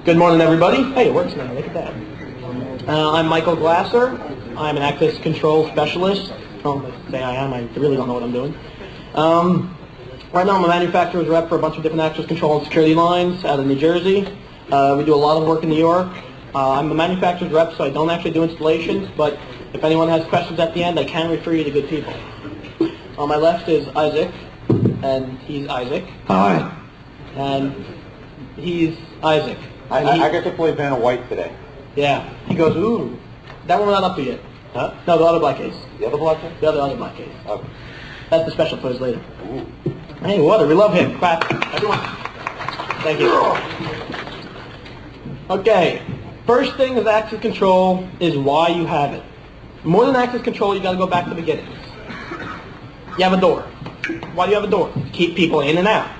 Good morning, everybody. Hey, it works now. Look at that. I'm Michael Glasser. I'm an access control specialist. Well, I say I am. I really don't know what I'm doing. Right now, I'm a manufacturer's rep for a bunch of different access control and security lines out of New Jersey. We do a lot of work in New York. I'm a manufacturer's rep, so I don't actually do installations, but if anyone has questions at the end, I can refer you to good people. On my left is Isaac, and he's Isaac. Hi. And he's Isaac. I get to play Vanna White today. Yeah. He goes, ooh. That one we're not up to yet. Huh? No, the other black case. The other black case? The other black case. Okay. That's the special quiz later. Ooh. Hey, Water, we love him. Clap. Everyone. Thank you. Okay. First thing with access control is why you have it. More than access control, you got to go back to the beginnings. You have a door. Why do you have a door? To keep people in and out.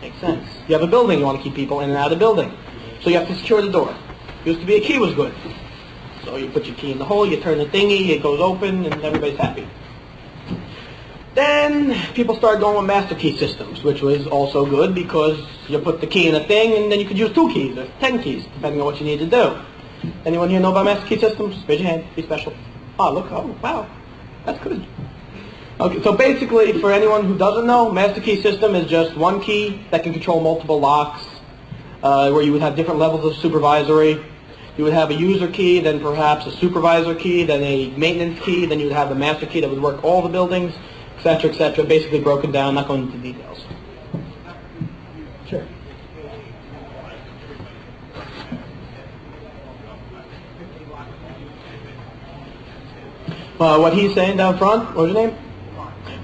Makes sense. You have a building, you want to keep people in and out of the building. So you have to secure the door. Used to be a key was good. So you put your key in the hole, you turn the thingy, it goes open, and everybody's happy. Then people started going with master key systems, which was also good because you put the key in a thing and then you could use 2 keys or 10 keys, depending on what you need to do. Anyone here know about master key systems? Raise your hand. Be special. Oh, look. Oh, wow. That's good. Okay, so basically, for anyone who doesn't know, master key system is just one key that can control multiple locks, where you would have different levels of supervisory. You would have a user key, then perhaps a supervisor key, then a maintenance key, then you would have a master key that would work all the buildings, etc., basically broken down, not going into details. Sure. What he's saying down front, what was your name?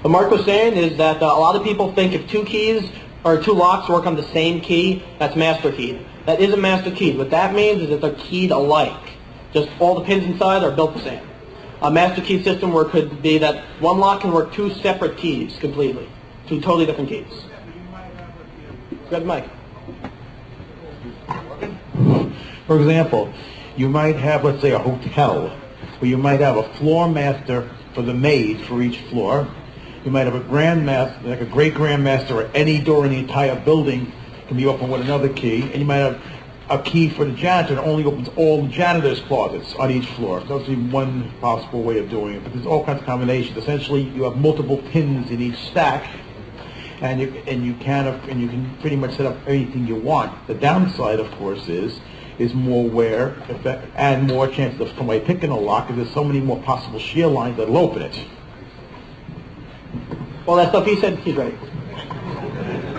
What Mark was saying is that a lot of people think if 2 keys or 2 locks work on the same key, that's master keyed. That isn't master keyed. What that means is that they're keyed alike. Just all the pins inside are built the same. A master key system where it could be that one lock can work 2 separate keys completely. 2 totally different keys. Go ahead, Mike. For example, you might have, let's say, a hotel, where you might have a floor master for the maid for each floor. You might have a grand master, like a great grand master, or any door in the entire building can be opened with another key. And you might have a key for the janitor that only opens all the janitor's closets on each floor. So that's one possible way of doing it. But there's all kinds of combinations. Essentially, you have multiple pins in each stack, and you can pretty much set up anything you want. The downside, of course, is more wear and more chances of somebody picking a lock, because there's so many more possible shear lines that'll open it. Well, that stuff he said, he's right.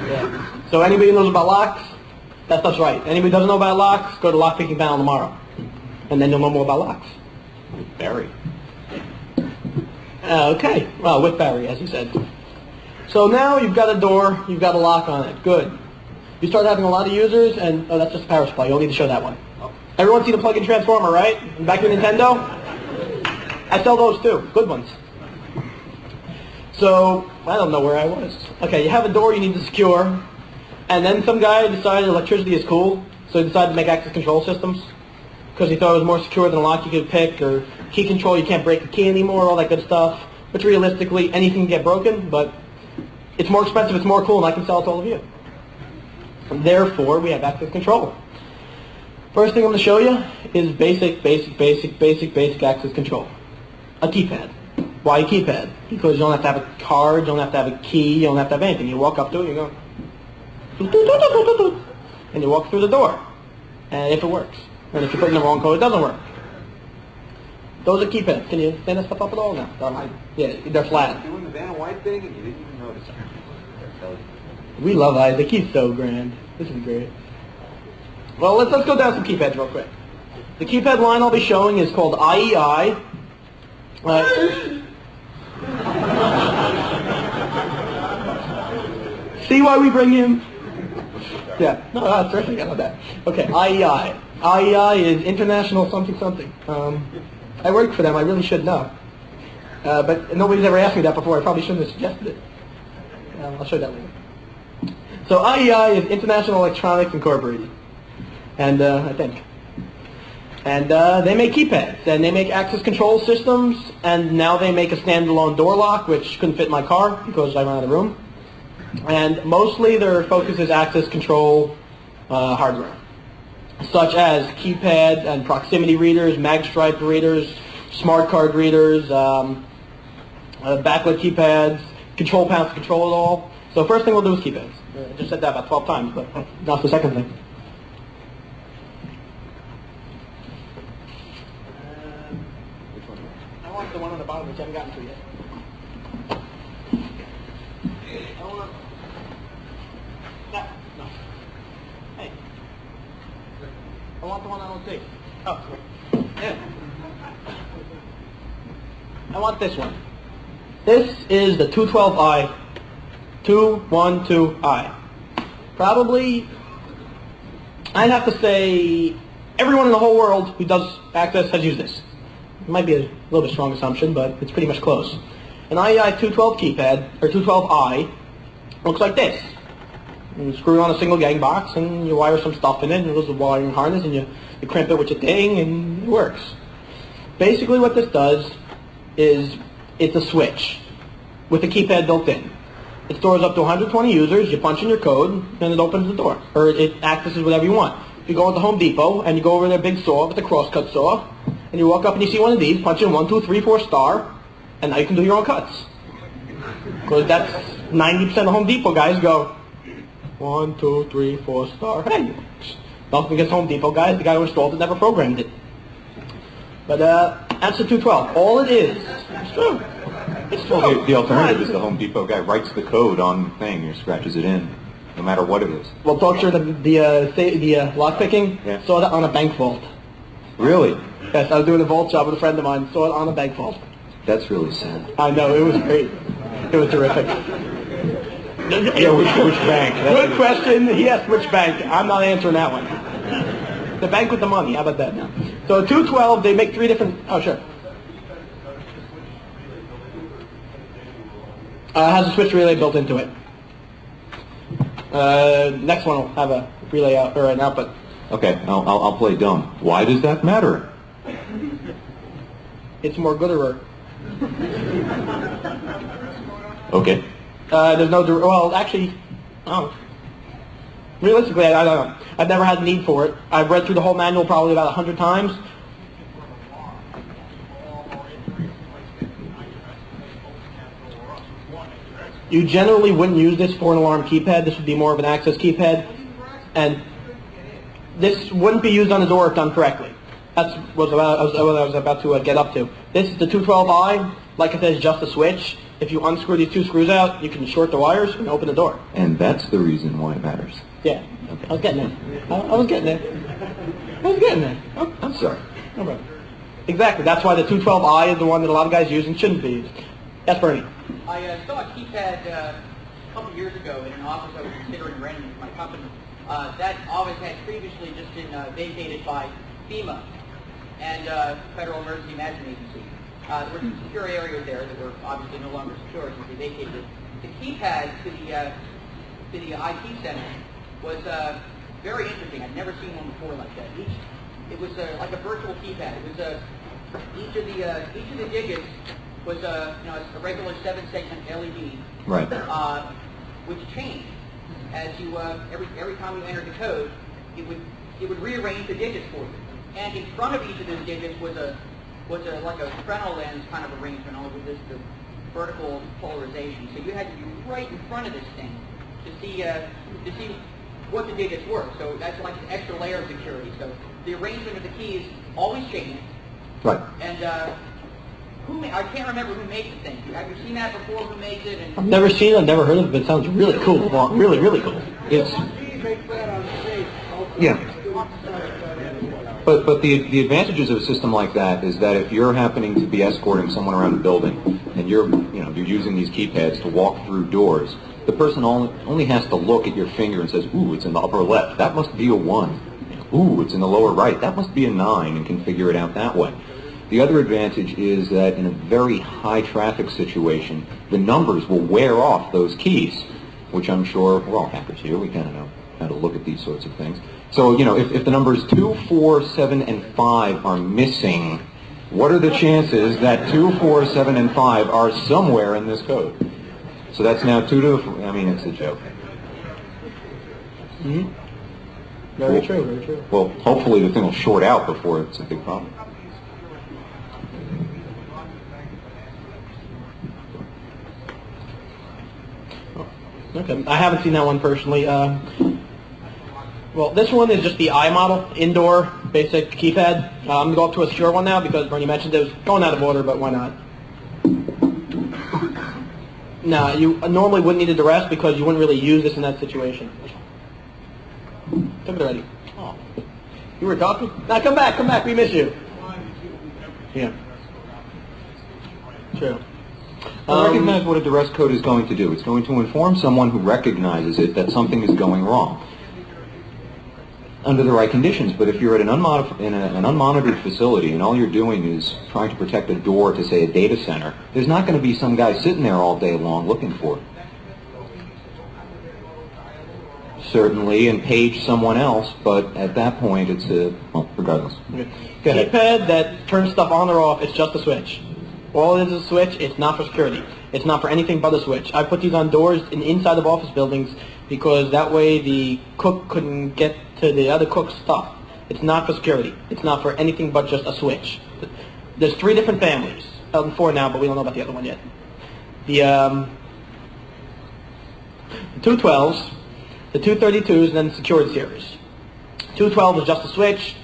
Yeah. So anybody who knows about locks, that stuff's right. Anybody who doesn't know about locks, go to lock picking panel tomorrow. And then you'll know more about locks. With Barry. Okay. Well, with Barry, as you said. So now you've got a door, you've got a lock on it. Good. You start having a lot of users, and oh, that's just a power supply. You don't need to show that one. Everyone see the plug-in transformer, right? Back to Nintendo? I sell those too. Good ones. So, I don't know where I was. Okay, you have a door you need to secure, and then some guy decided electricity is cool, so he decided to make access control systems, because he thought it was more secure than a lock you could pick, or key control, you can't break the key anymore, all that good stuff, which realistically, anything can get broken, but it's more expensive, it's more cool, and I can sell it to all of you. And therefore, we have access control. First thing I'm going to show you is basic access control. A keypad. Why a keypad? Because you don't have to have a card, you don't have to have a key, you don't have to have anything. You walk up to it, you go, and you walk through the door. And if it works. And if you put in the wrong code, it doesn't work. Those are keypads. Can you stand that stuff up at all? No. Yeah, they're flat. Doing the Vanna White thing and you didn't even notice it. We love Isaac. He's so grand. This is great. Well, let's go down some keypads real quick. The keypad line I'll be showing is called IEI. See why we bring him? Yeah. No, that's terrific. I love that. Okay, IEI. IEI is International something something. I work for them. I really should know. But nobody's ever asked me that before. I probably shouldn't have suggested it. I'll show you that later. So IEI is International Electronics Incorporated, and I think. And they make keypads, and they make access control systems, and now they make a standalone door lock, which couldn't fit in my car because I ran out of room. And mostly their focus is access control hardware. such as keypad and proximity readers, mag stripe readers, smart card readers, backlit keypads, control panels to control it all. So first thing we'll do is keypads. I just said that about 12 times, but that's the second thing. I want the one on the bottom which I haven't gotten to yet. I want that. No. Hey. I want the one I don't see. Oh. Yeah. I want this one. This is the 212i. 212i. Probably, I'd have to say, everyone in the whole world who does Access has used this. It might be a little bit strong assumption, but it's pretty much close. An IEI 212 keypad, or 212i, looks like this. You screw it on a single gang box, and you wire some stuff in it, and there's a wiring harness, and you crimp it with your thing, and it works. Basically what this does is, it's a switch with a keypad built in. It stores up to 120 users, you punch in your code, and it opens the door. Or it accesses whatever you want. You go into Home Depot, and you go over their big saw with the crosscut saw, and you walk up and you see one of these, punch in 1, 2, 3, 4 star, and now you can do your own cuts. Because that's 90% of Home Depot guys go, 1, 2, 3, 4 star. Hey, nothing against Home Depot guys, the guy who installed it never programmed it. But that's the 212. All it is, it's true. It's true. Well, the alternative is the Home Depot guy writes the code on the thing or scratches it in, no matter what it is. Well, talk sure the lock picking, yeah. Saw it on a bank vault. Really? Yes, I was doing a vault job with a friend of mine, saw it on a bank vault. That's really sad. I know, it was great. It was terrific. Yeah, which bank? Good question. He asked which bank. I'm not answering that one. The bank with the money. How about that now? So 212, they make 3 different... Oh, sure. Has a switch relay built into it. Next one will have a relay out or an output. Okay, I'll play dumb. Why does that matter? It's more gooder. Okay. There's no well, actually, oh. Realistically, I don't know. I've never had a need for it. I've read through the whole manual probably about 100 times. You generally wouldn't use this for an alarm keypad. This would be more of an access keypad. And this wouldn't be used on the door if done correctly. That's what I was about to get up to. This is the 212i. Like I said, it's just a switch. If you unscrew these 2 screws out, you can short the wires and open the door. And that's the reason why it matters. Yeah. Okay. I was getting there. I was getting there. I was getting there. Oh, I'm sorry. No problem. Exactly. That's why the 212i is the one that a lot of guys use and shouldn't be used. Yes, Bernie. I saw a keypad a couple years ago in an office I was considering renting for my company. That office had previously just been vacated by FEMA and Federal Emergency Management Agency. There were 2 secure areas there that were obviously no longer secure since they vacated it. The keypad to the IT center was very interesting. I'd never seen one before like that. It was like a virtual keypad. It was each of the digits was a regular 7-segment LED, right? Which changed as you every time you entered the code, it would rearrange the digits for you. And in front of each of those digits was like a Fresnel lens kind of arrangement, all with this the vertical polarization. So you had to be right in front of this thing to see what the digits were. So that's like an extra layer of security. So the arrangement of the keys always changed. Right. And I can't remember who made the thing. Have you seen that before? Who made it? And I've never seen it. I've never heard of it. But it sounds really cool. Well, really, really cool. It's yeah. But the advantages of a system like that is that if you're happening to be escorting someone around a building and you're using these keypads to walk through doors, the person only has to look at your finger and says, "Ooh, it's in the upper left. That must be a 1. Ooh, it's in the lower right. That must be a 9," and can figure it out that way. The other advantage is that in a very high traffic situation, the numbers will wear off those keys, which I'm sure we're all hackers here. We kind of know how to look at these sorts of things. So, if the numbers 2, 4, 7, and 5 are missing, what are the chances that 2, 4, 7, and 5 are somewhere in this code? So that's now 2 to the 4. I mean, it's a joke. Mm-hmm. Very true, very true. Well, hopefully the thing will short out before it's a big problem. Okay, I haven't seen that one personally. Well, this one is just the I model, indoor, basic keypad. I'm going to go up to a secure one now because Bernie mentioned it was going out of order, but why not? No, you normally wouldn't need it to rest because you wouldn't really use this in that situation. Took it already. Oh. You were talking? Now come back, we miss you. Yeah. True. Recognize what a duress code is going to do. It's going to inform someone who recognizes it that something is going wrong under the right conditions. But if you're at an unmonitored facility and all you're doing is trying to protect a door to, say, a data center, there's not going to be some guy sitting there all day long looking for it. Certainly, and page someone else, but at that point, it's a, well, regardless. Okay. Keypad that turns stuff on or off, it's just a switch. All it is a switch. It's not for security. It's not for anything but a switch. I put these on doors inside of office buildings because that way the cook couldn't get to the other cook's stuff. It's not for security. It's not for anything but just a switch. There's 3 different families. 4 now, but we don't know about the other one yet. The 212s, the 232s, and then the secured series. 212 is just a switch.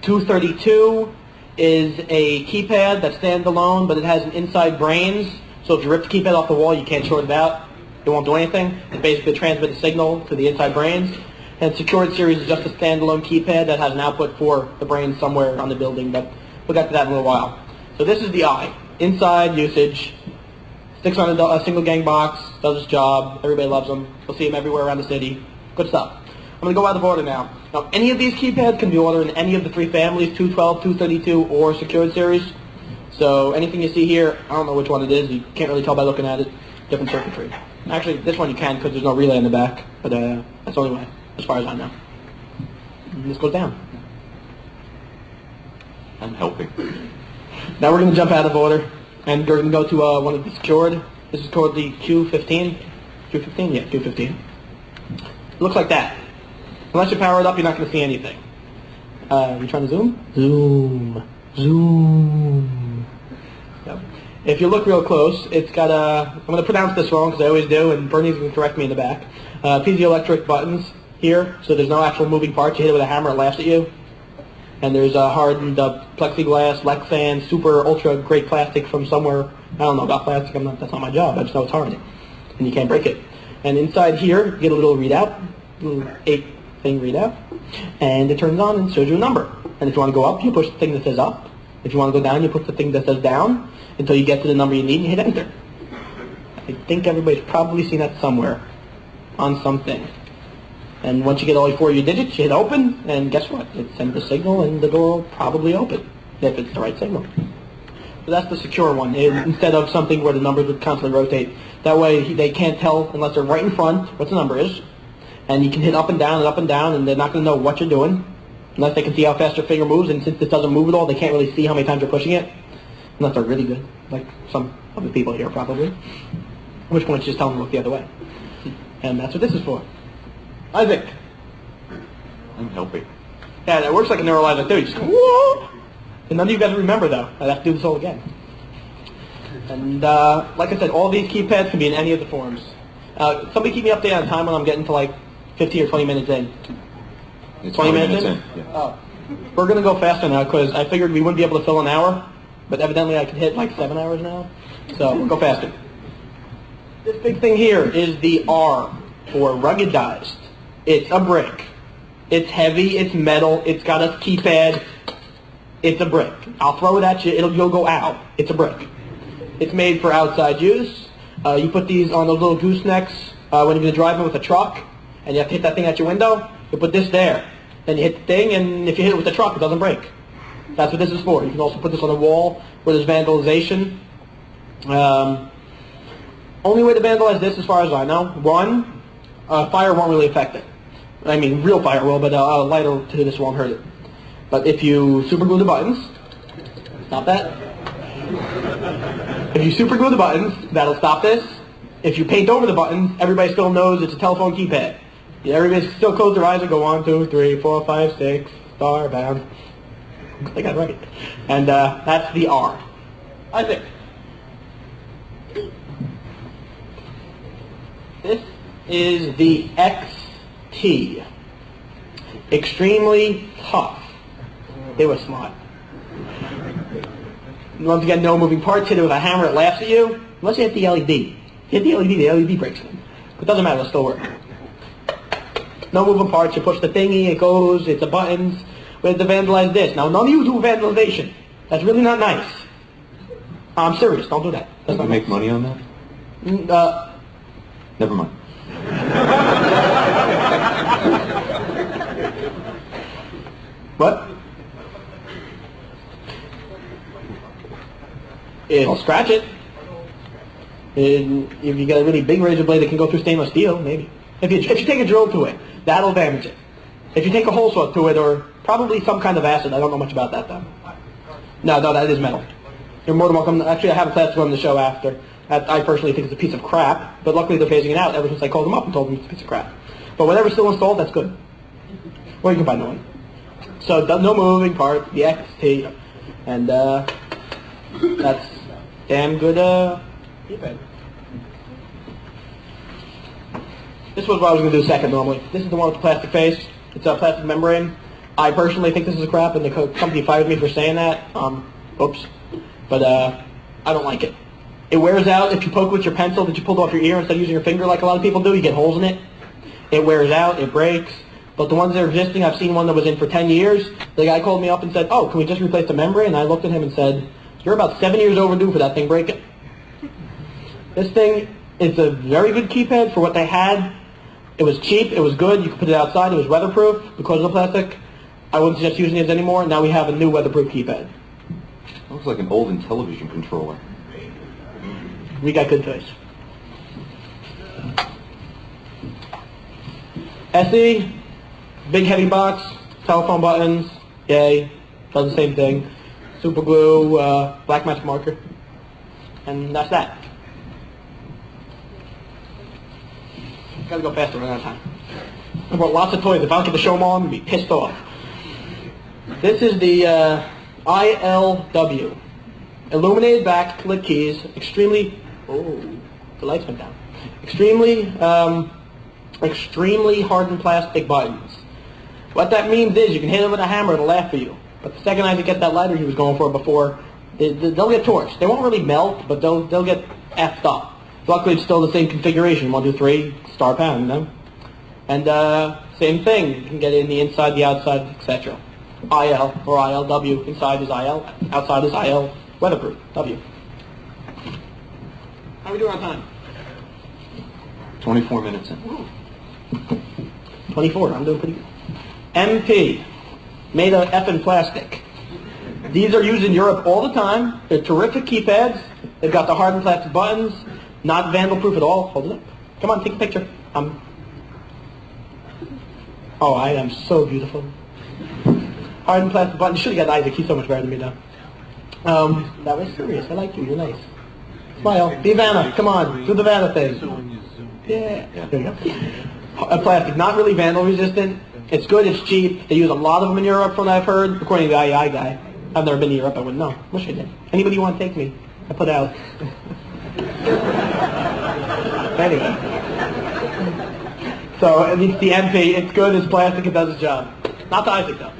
232 is a keypad that stands alone, but it has an inside brains. So if you rip the keypad off the wall, you can't short it out. It won't do anything. It basically transmits a signal to the inside brains. And secured series is just a standalone keypad that has an output for the brains somewhere on the building, but we'll get to that in a little while. So this is the I. Inside usage. Sticks on a single gang box, does its job. Everybody loves them. You'll see them everywhere around the city. Good stuff. I'm going to go out of order now. Now, any of these keypads can be ordered in any of the 3 families, 212, 232, or secured series. So anything you see here, I don't know which one it is. You can't really tell by looking at it. Different circuitry. Actually, this one you can because there's no relay in the back, but that's the only way, as far as I know. And this goes down. I'm helping. Now we're going to jump out of order, and we're going to go to one of the secured. This is called the Q15. Q15? Yeah, Q15. It looks like that. Unless you power it up, you're not going to see anything. You trying to zoom? Zoom. Zoom. Yep. If you look real close, it's got I'm going to pronounce this wrong because I always do, and Bernie's going to correct me in the back. Piezoelectric buttons here, so there's no actual moving parts. You hit it with a hammer, it laughs at you. And there's hardened plexiglass, Lexan, super ultra great plastic from somewhere. I don't know about plastic. That's not my job. I just know it's hard, and you can't break it. And inside here, you get a little readout, little 8-thing readout, and it turns on and shows you a number. And if you want to go up, you push the thing that says up. If you want to go down, you push the thing that says down until you get to the number you need and you hit enter. I think everybody's probably seen that somewhere on something. And once you get all 4 of your digits, you hit open, and guess what? It sends a signal, and the door will probably open if it's the right signal. So that's the secure one, instead of something where the numbers would constantly rotate. That way they can't tell unless they're right in front what the number is, and you can hit up and down, and they're not going to know what you're doing unless they can see how fast your finger moves. And since this doesn't move at all, they can't really see how many times you're pushing it, unless they're really good, like some of the people here probably. At which point, you just tell them to look the other way. And that's what this is for. Isaac. I'm helping. Yeah, that works like a neuralizer too. You just go, whoa! And none of you guys remember though. I'd have to do this all again. And like I said, all these keypads can be in any of the forms. Somebody keep me updated on time when I'm getting to like 15 or 20 minutes in. It's 20 minutes in? Yeah. Oh. We're going to go faster now because I figured we wouldn't be able to fill an hour, but evidently I could hit like 7 hours now. So we'll go faster. This big thing here is the R for ruggedized. It's a brick. It's heavy, it's metal, it's got a keypad. It's a brick. I'll throw it at you, you'll go ow. It's a brick. It's made for outside use. You put these on those little goosenecks when you're going to drive in with a truck, and you have to hit that thing at your window. You put this there. Then you hit the thing, and if you hit it with the truck, it doesn't break. That's what this is for. You can also put this on a wall where there's vandalization. Only way to vandalize this, as far as I know, one, fire won't really affect it. I mean, real fire will, but a lighter to this won't hurt it. But if you super glue the buttons, stop that. If you super glue the buttons, that'll stop this. If you paint over the buttons, everybody still knows it's a telephone keypad. Yeah, everybody still close their eyes and go 1, 2, 3, 4, 5, 6, star, bound. I got it right. And that's the R, I think. This is the XT. Extremely tough. They were smart. Once again, no moving parts. Hit it with a hammer, it laughs at you. Unless you hit the LED. Hit the LED breaks it. It doesn't matter, it'll still work. No moving parts. You push the thingy, it goes, it's a buttons. We had to vandalize this. Now, none of you do vandalization. That's really not nice. I'm serious, don't do that. Does it make money on that? Never mind. What? It'll scratch it. And if you got a really big razor blade that can go through stainless steel, maybe. If you take a drill to it, that'll damage it. If you take a hole saw to it, or probably some kind of acid, I don't know much about that though. No, that is metal. You're more than welcome. Actually, I have a class on the show after. I personally think it's a piece of crap, but luckily they're phasing it out ever since I called them up and told them it's a piece of crap. But whatever's still installed, that's good. Or you can buy no one. So no moving part, the XT, and that's damn good keypad. This was what I was going to do second normally. This is the one with the plastic face. It's a plastic membrane. I personally think this is crap, and the company fired me for saying that. Oops. But I don't like it. It wears out if you poke with your pencil that you pulled off your ear instead of using your finger like a lot of people do. You get holes in it. It wears out. It breaks. But the ones that are existing, I've seen one that was in for 10 years. The guy called me up and said, "Oh, can we just replace the membrane?" And I looked at him and said, "You're about 7 years overdue for that thing breaking." This thing is a very good keypad for what they had. It was cheap. It was good. You could put it outside. It was weatherproof because of the plastic. I wouldn't suggest using it anymore. Now we have a new weatherproof keypad. Looks like an old Intellivision controller. We got good taste. SE, big heavy box, telephone buttons, yay, does the same thing. Super glue, black magic marker, and that's that. Gotta go faster, run out of time. I brought lots of toys. If I don't get to show them all, I'm gonna be pissed off. This is the ILW. Illuminated back, lit keys, extremely, oh, the lights went down. Extremely hardened plastic buttons. What that means is you can hit it with a hammer, it'll laugh at you. But the second Isaac gets that lighter he was going for before, they'll get torched. They won't really melt, but they'll get effed up. Luckily it's still the same configuration, 1, 2, 3, star pound, you know? And same thing, you can get it in the inside, the outside, etc. IL or ILW, inside is IL, outside is IL, weatherproof, W. How are we doing on time? 24 minutes in. 24, I'm doing pretty good. MP, made of effing plastic. These are used in Europe all the time. They're terrific keypads. They've got the hardened plastic buttons, not vandal-proof at all. Hold it up. Come on, take a picture. Oh, I am so beautiful. Hardened plastic buttons. You should have got Isaac. He's so much better than me now. That was serious. I like you. You're nice. Smile. Be Vanna. Come on. Do the Vanna thing. Yeah. There you go. A plastic. Not really vandal resistant. It's good. It's cheap. They use a lot of them in Europe from what I've heard. According to the IEI guy. I've never been to Europe. I wouldn't know. Wish I did. Anybody want to take me? I put out. Anyway. So at least the MP, it's good. It's plastic. It does its job. Not the Isaac though.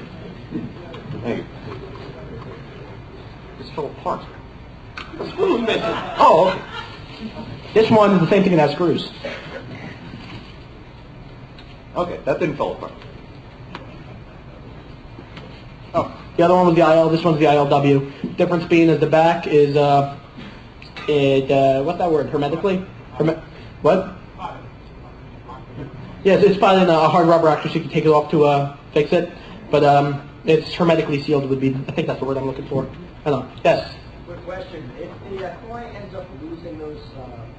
Hey. This fell apart. The screw's missing. Oh, okay. This one is the same thing that has screws. Okay, that didn't fall apart. Oh, the other one was the IL. This one's the ILW. Difference being is the back is what's that word? Hermetically? What? Yes, it's probably in a hard rubber actually, so you can take it off to fix it. But it's hermetically sealed would be, I think that's the word I'm looking for. I don't know. Yes? Quick question. If the client ends up losing those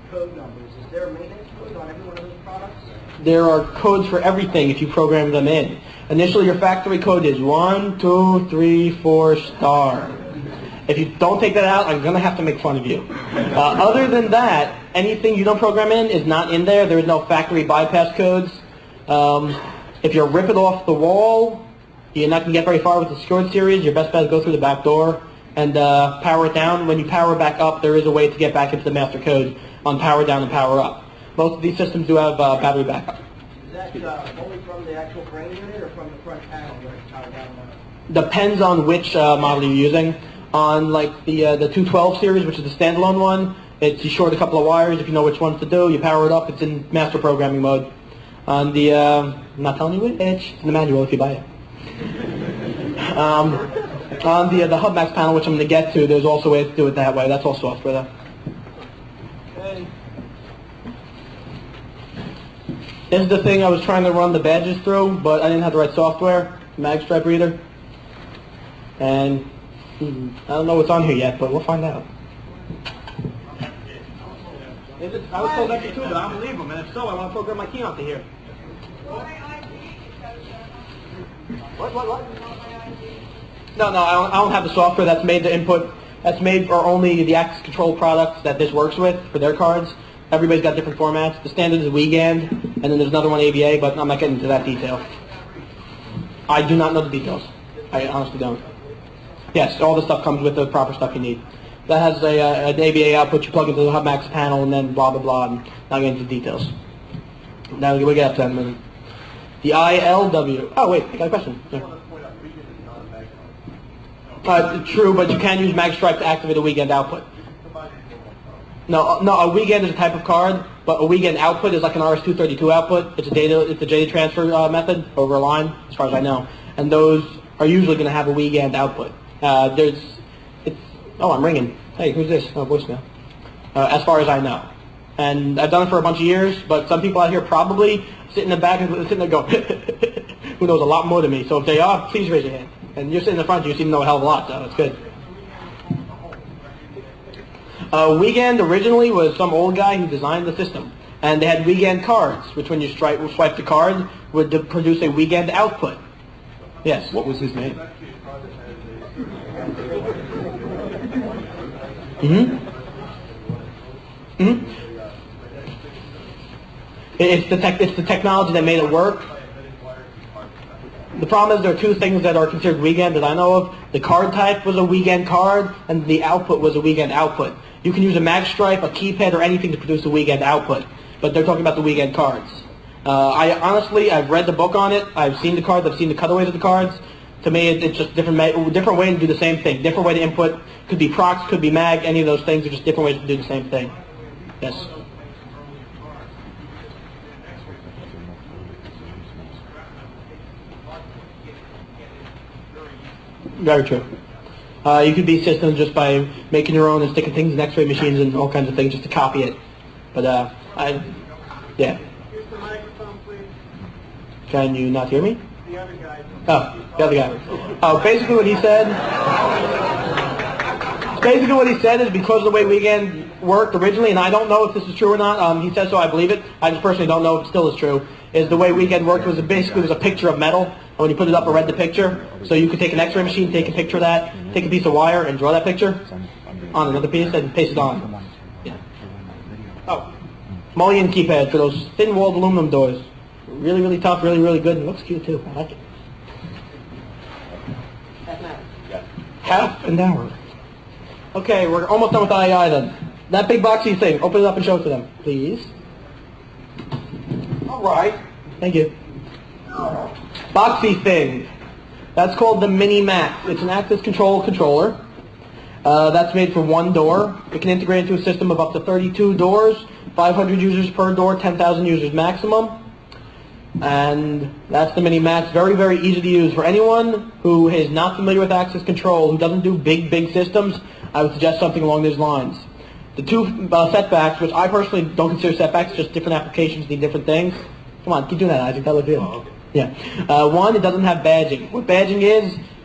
code numbers, is there a maintenance code on every one of those products? There are codes for everything if you program them in. Initially, your factory code is 1, 2, 3, 4 star. If you don't take that out, I'm going to have to make fun of you. Other than that, anything you don't program in is not in there. There is no factory bypass codes. If you rip it off the wall, you're not going to get very far with the secured series. Your best bet is go through the back door and power it down. When you power back up, there is a way to get back into the master code on power down and power up. Most of these systems do have battery backup. Is that only from the actual brain unit or from the front panel where it's powered down? Depends on which model you're using. On like the 212 series, which is the standalone one, you short a couple of wires. If you know which ones to do, you power it up. It's in master programming mode. On the, I'm not telling you which, it's in the manual if you buy it. On the Hub Max panel, which I'm going to get to, there's also a way to do it that way. That's all software though. Okay. This is the thing I was trying to run the badges through, but I didn't have the right software, mag stripe reader. And I don't know what's on here yet, but we'll find out. I was told that too, but I don't believe them, and if so, I want to program my key onto here. What? No, I don't have the software that's made the input. That's made for only the access control products that this works with for their cards. Everybody's got different formats. The standard is Wiegand, and then there's another one ABA, but I'm not getting into that detail. I do not know the details. I honestly don't. Yes, all the stuff comes with the proper stuff you need. That has an ABA output you plug into the Hub Max panel, and then blah, blah, blah, and not get into the details. Now we'll get up to that in a minute. The ILW. Oh, wait, I got a question. Yeah. True, but you can use magstripe to activate a Wiegand output. No, a Wiegand is a type of card, but a Wiegand output is like an RS-232 output. It's a data transfer method over a line, as far as I know. And those are usually going to have a Wiegand output. Oh, I'm ringing. Hey, who's this? Oh, voicemail. As far as I know. And I've done it for a bunch of years, but some people out here probably sit in the back and sitting there go, who knows a lot more than me. So if they are, please raise your hand. And you're sitting in the front, you seem to know a hell of a lot, so that's good. Wiegand originally was some old guy who designed the system. And they had Wiegand cards, which when you swipe the card, would produce a Wiegand output. Yes. What was his name? It's the technology that made it work. The problem is there are two things that are considered Wiegand that I know of. The card type was a Wiegand card, and the output was a Wiegand output. You can use a mag stripe, a keypad, or anything to produce a Wiegand output, but they're talking about the Wiegand cards. I've read the book on it. I've seen the cards. I've seen the cutaways of the cards. To me, it's just different way to do the same thing. Different way to input. Could be prox, could be mag. Any of those things are just different ways to do the same thing. Yes. Very true. You could beat systems just by making your own and sticking things in X-ray machines and all kinds of things just to copy it. But yeah. Use the microphone, please. Can you not hear me? The other guy. Oh, the other guy. Basically what he said. Basically what he said is because of the way Wiegand worked originally, and I don't know if this is true or not. He says so. I believe it. I just personally don't know if it still is true. Is the way Wiegand worked was basically a picture of metal, and when you put it up, it read the picture. So you could take an X-ray machine, take a picture of that, take a piece of wire, and draw that picture on another piece, and paste it on. Yeah. Oh, mullion keypad for those thin-walled aluminum doors. Really, really tough, really, really good, and it looks cute too. I like it. Half an hour. Okay, we're almost done with IEI then. That big boxy thing, open it up and show it to them, please. All right. Thank you. Boxy thing. That's called the Mini Max. It's an access control controller. That's made for one door. It can integrate into a system of up to 32 doors, 500 users per door, 10,000 users maximum. And that's the Mini Max. Very, very easy to use. For anyone who is not familiar with access control, who doesn't do big systems, I would suggest something along those lines. The two setbacks, which I personally don't consider setbacks, just different applications need different things. Come on, keep doing that, Isaac. That looks good. Oh, okay. Yeah. One, it doesn't have badging. What badging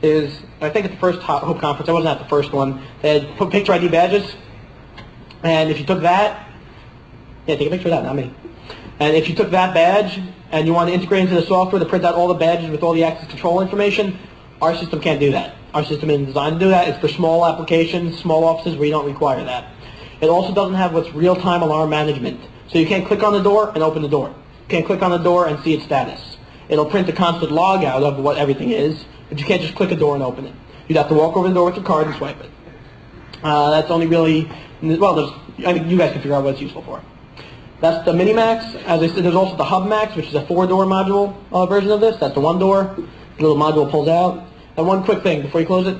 is I think at the first Hope conference, I wasn't at the first one, they had put picture ID badges. And if you took that, yeah, take a picture of that, not me. And if you took that badge and you want to integrate into the software to print out all the badges with all the access control information, our system can't do that. Our system isn't designed to do that. It's for small applications, small offices where you don't require that. It also doesn't have what's real-time alarm management. So you can't click on the door and open the door. You can't click on the door and see its status. It'll print a constant log out of what everything is, but you can't just click a door and open it. You'd have to walk over the door with your card and swipe it. That's only really, well, I think you guys can figure out what it's useful for. That's the Minimax. As I said, there's also the Hub Max, which is a 4-door module version of this. That's the 1 door. The little module pulls out. And one quick thing before you close it.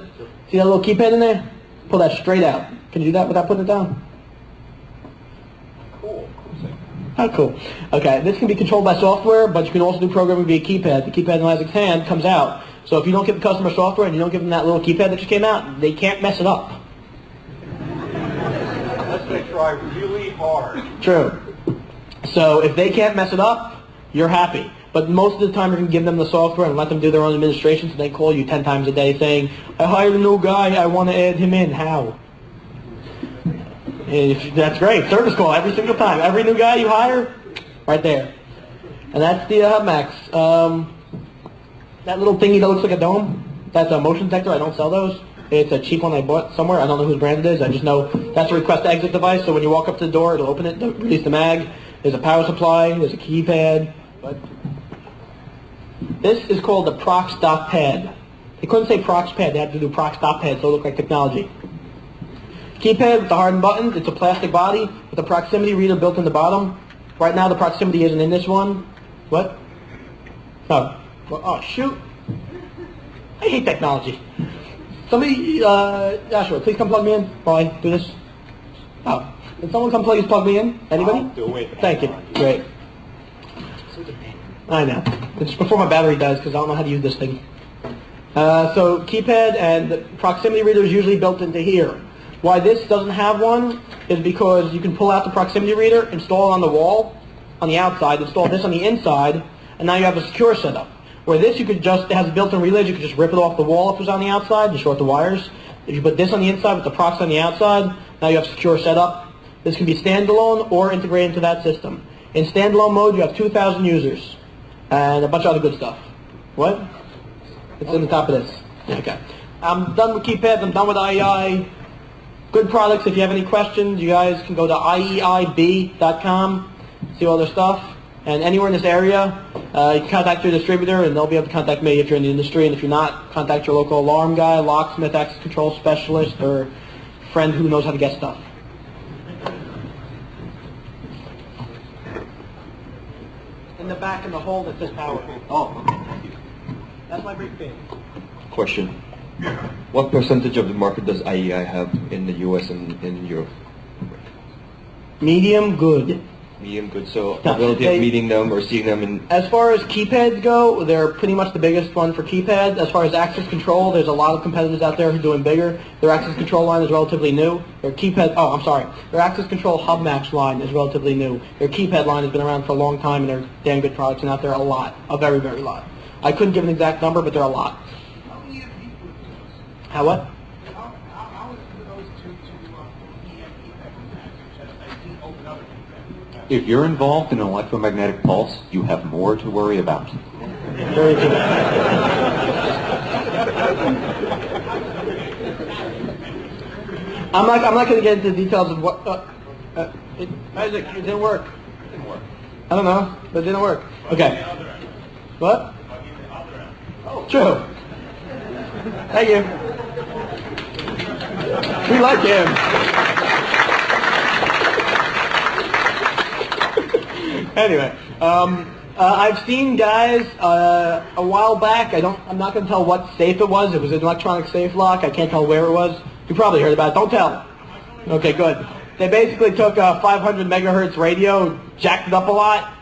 See that little keypad in there? Pull that straight out. Can you do that without putting it down? Cool. Oh, cool. Okay, this can be controlled by software, but you can also do programming via keypad. The keypad in Isaac's hand comes out. So if you don't give the customer software and you don't give them that little keypad that just came out, they can't mess it up. Unless they try really hard. True. So if they can't mess it up, you're happy. But most of the time you're going to give them the software and let them do their own administration, so they call you 10 times a day saying, I hired a new guy, I want to add him in. How? That's great. Service call every single time. Every new guy you hire, right there. And that's the Hub Max. That little thingy that looks like a dome, that's a motion detector. I don't sell those. It's a cheap one I bought somewhere. I don't know whose brand it is. I just know that's a request to exit device. So when you walk up to the door, it'll open it, release the mag. There's a power supply. There's a keypad. But this is called the Prox Dock Pad. They couldn't say Prox Pad. They had to do Prox Dock Pad, so it looked like technology. Keypad with the hardened buttons. It's a plastic body with a proximity reader built in the bottom. Right now, the proximity isn't in this one. What? Oh. Well, oh, shoot. I hate technology. Somebody, Joshua, please come plug me in while I do this. Oh. Can someone come please plug me in? Anybody? I'll do it. Thank you. Great. I know. It's before my battery dies because I don't know how to use this thing. So keypad and the proximity reader is usually built into here. Why this doesn't have one is because you can pull out the proximity reader, install it on the wall, on the outside, install this on the inside, and now you have a secure setup. Where this, you could just, it has built-in relays, you could just rip it off the wall if it was on the outside to short the wires. If you put this on the inside with the prox on the outside, now you have secure setup. This can be standalone or integrated into that system. In standalone mode, you have 2,000 users and a bunch of other good stuff. What? It's in the top of this. Okay. I'm done with keypads. I'm done with IEI. Good products. If you have any questions, you guys can go to IEIB.com, see all their stuff. And anywhere in this area, you can contact your distributor, and they'll be able to contact me if you're in the industry. And if you're not, contact your local alarm guy, locksmith, access control specialist, or friend who knows how to get stuff. In the back in the hole that says power. Oh, thank you. That's my briefcase. Question. What percentage of the market does IEI have in the US and in Europe? Medium good. Medium good, so No, ability they- of meeting them or seeing them in... As far as keypads go, they're pretty much the biggest one for keypads. As far as access control, there's a lot of competitors out there who are doing bigger. Their access control line is relatively new. Their their access control Hub Max line is relatively new. Their keypad line has been around for a long time, and they're damn good products, and out there a lot, a very, very lot. I couldn't give an exact number, but there are a lot. How what? If you're involved in an electromagnetic pulse, you have more to worry about. Very good. I'm not going to get into the details of what. Isaac, it didn't work. I don't know, but it didn't work. Okay. What? True. Thank you. We like him. Anyway, I've seen guys a while back. I'm not going to tell what safe it was. It was an electronic safe lock. I can't tell where it was. You probably heard about it. Don't tell. Okay, good. They basically took a 500 megahertz radio, jacked it up a lot,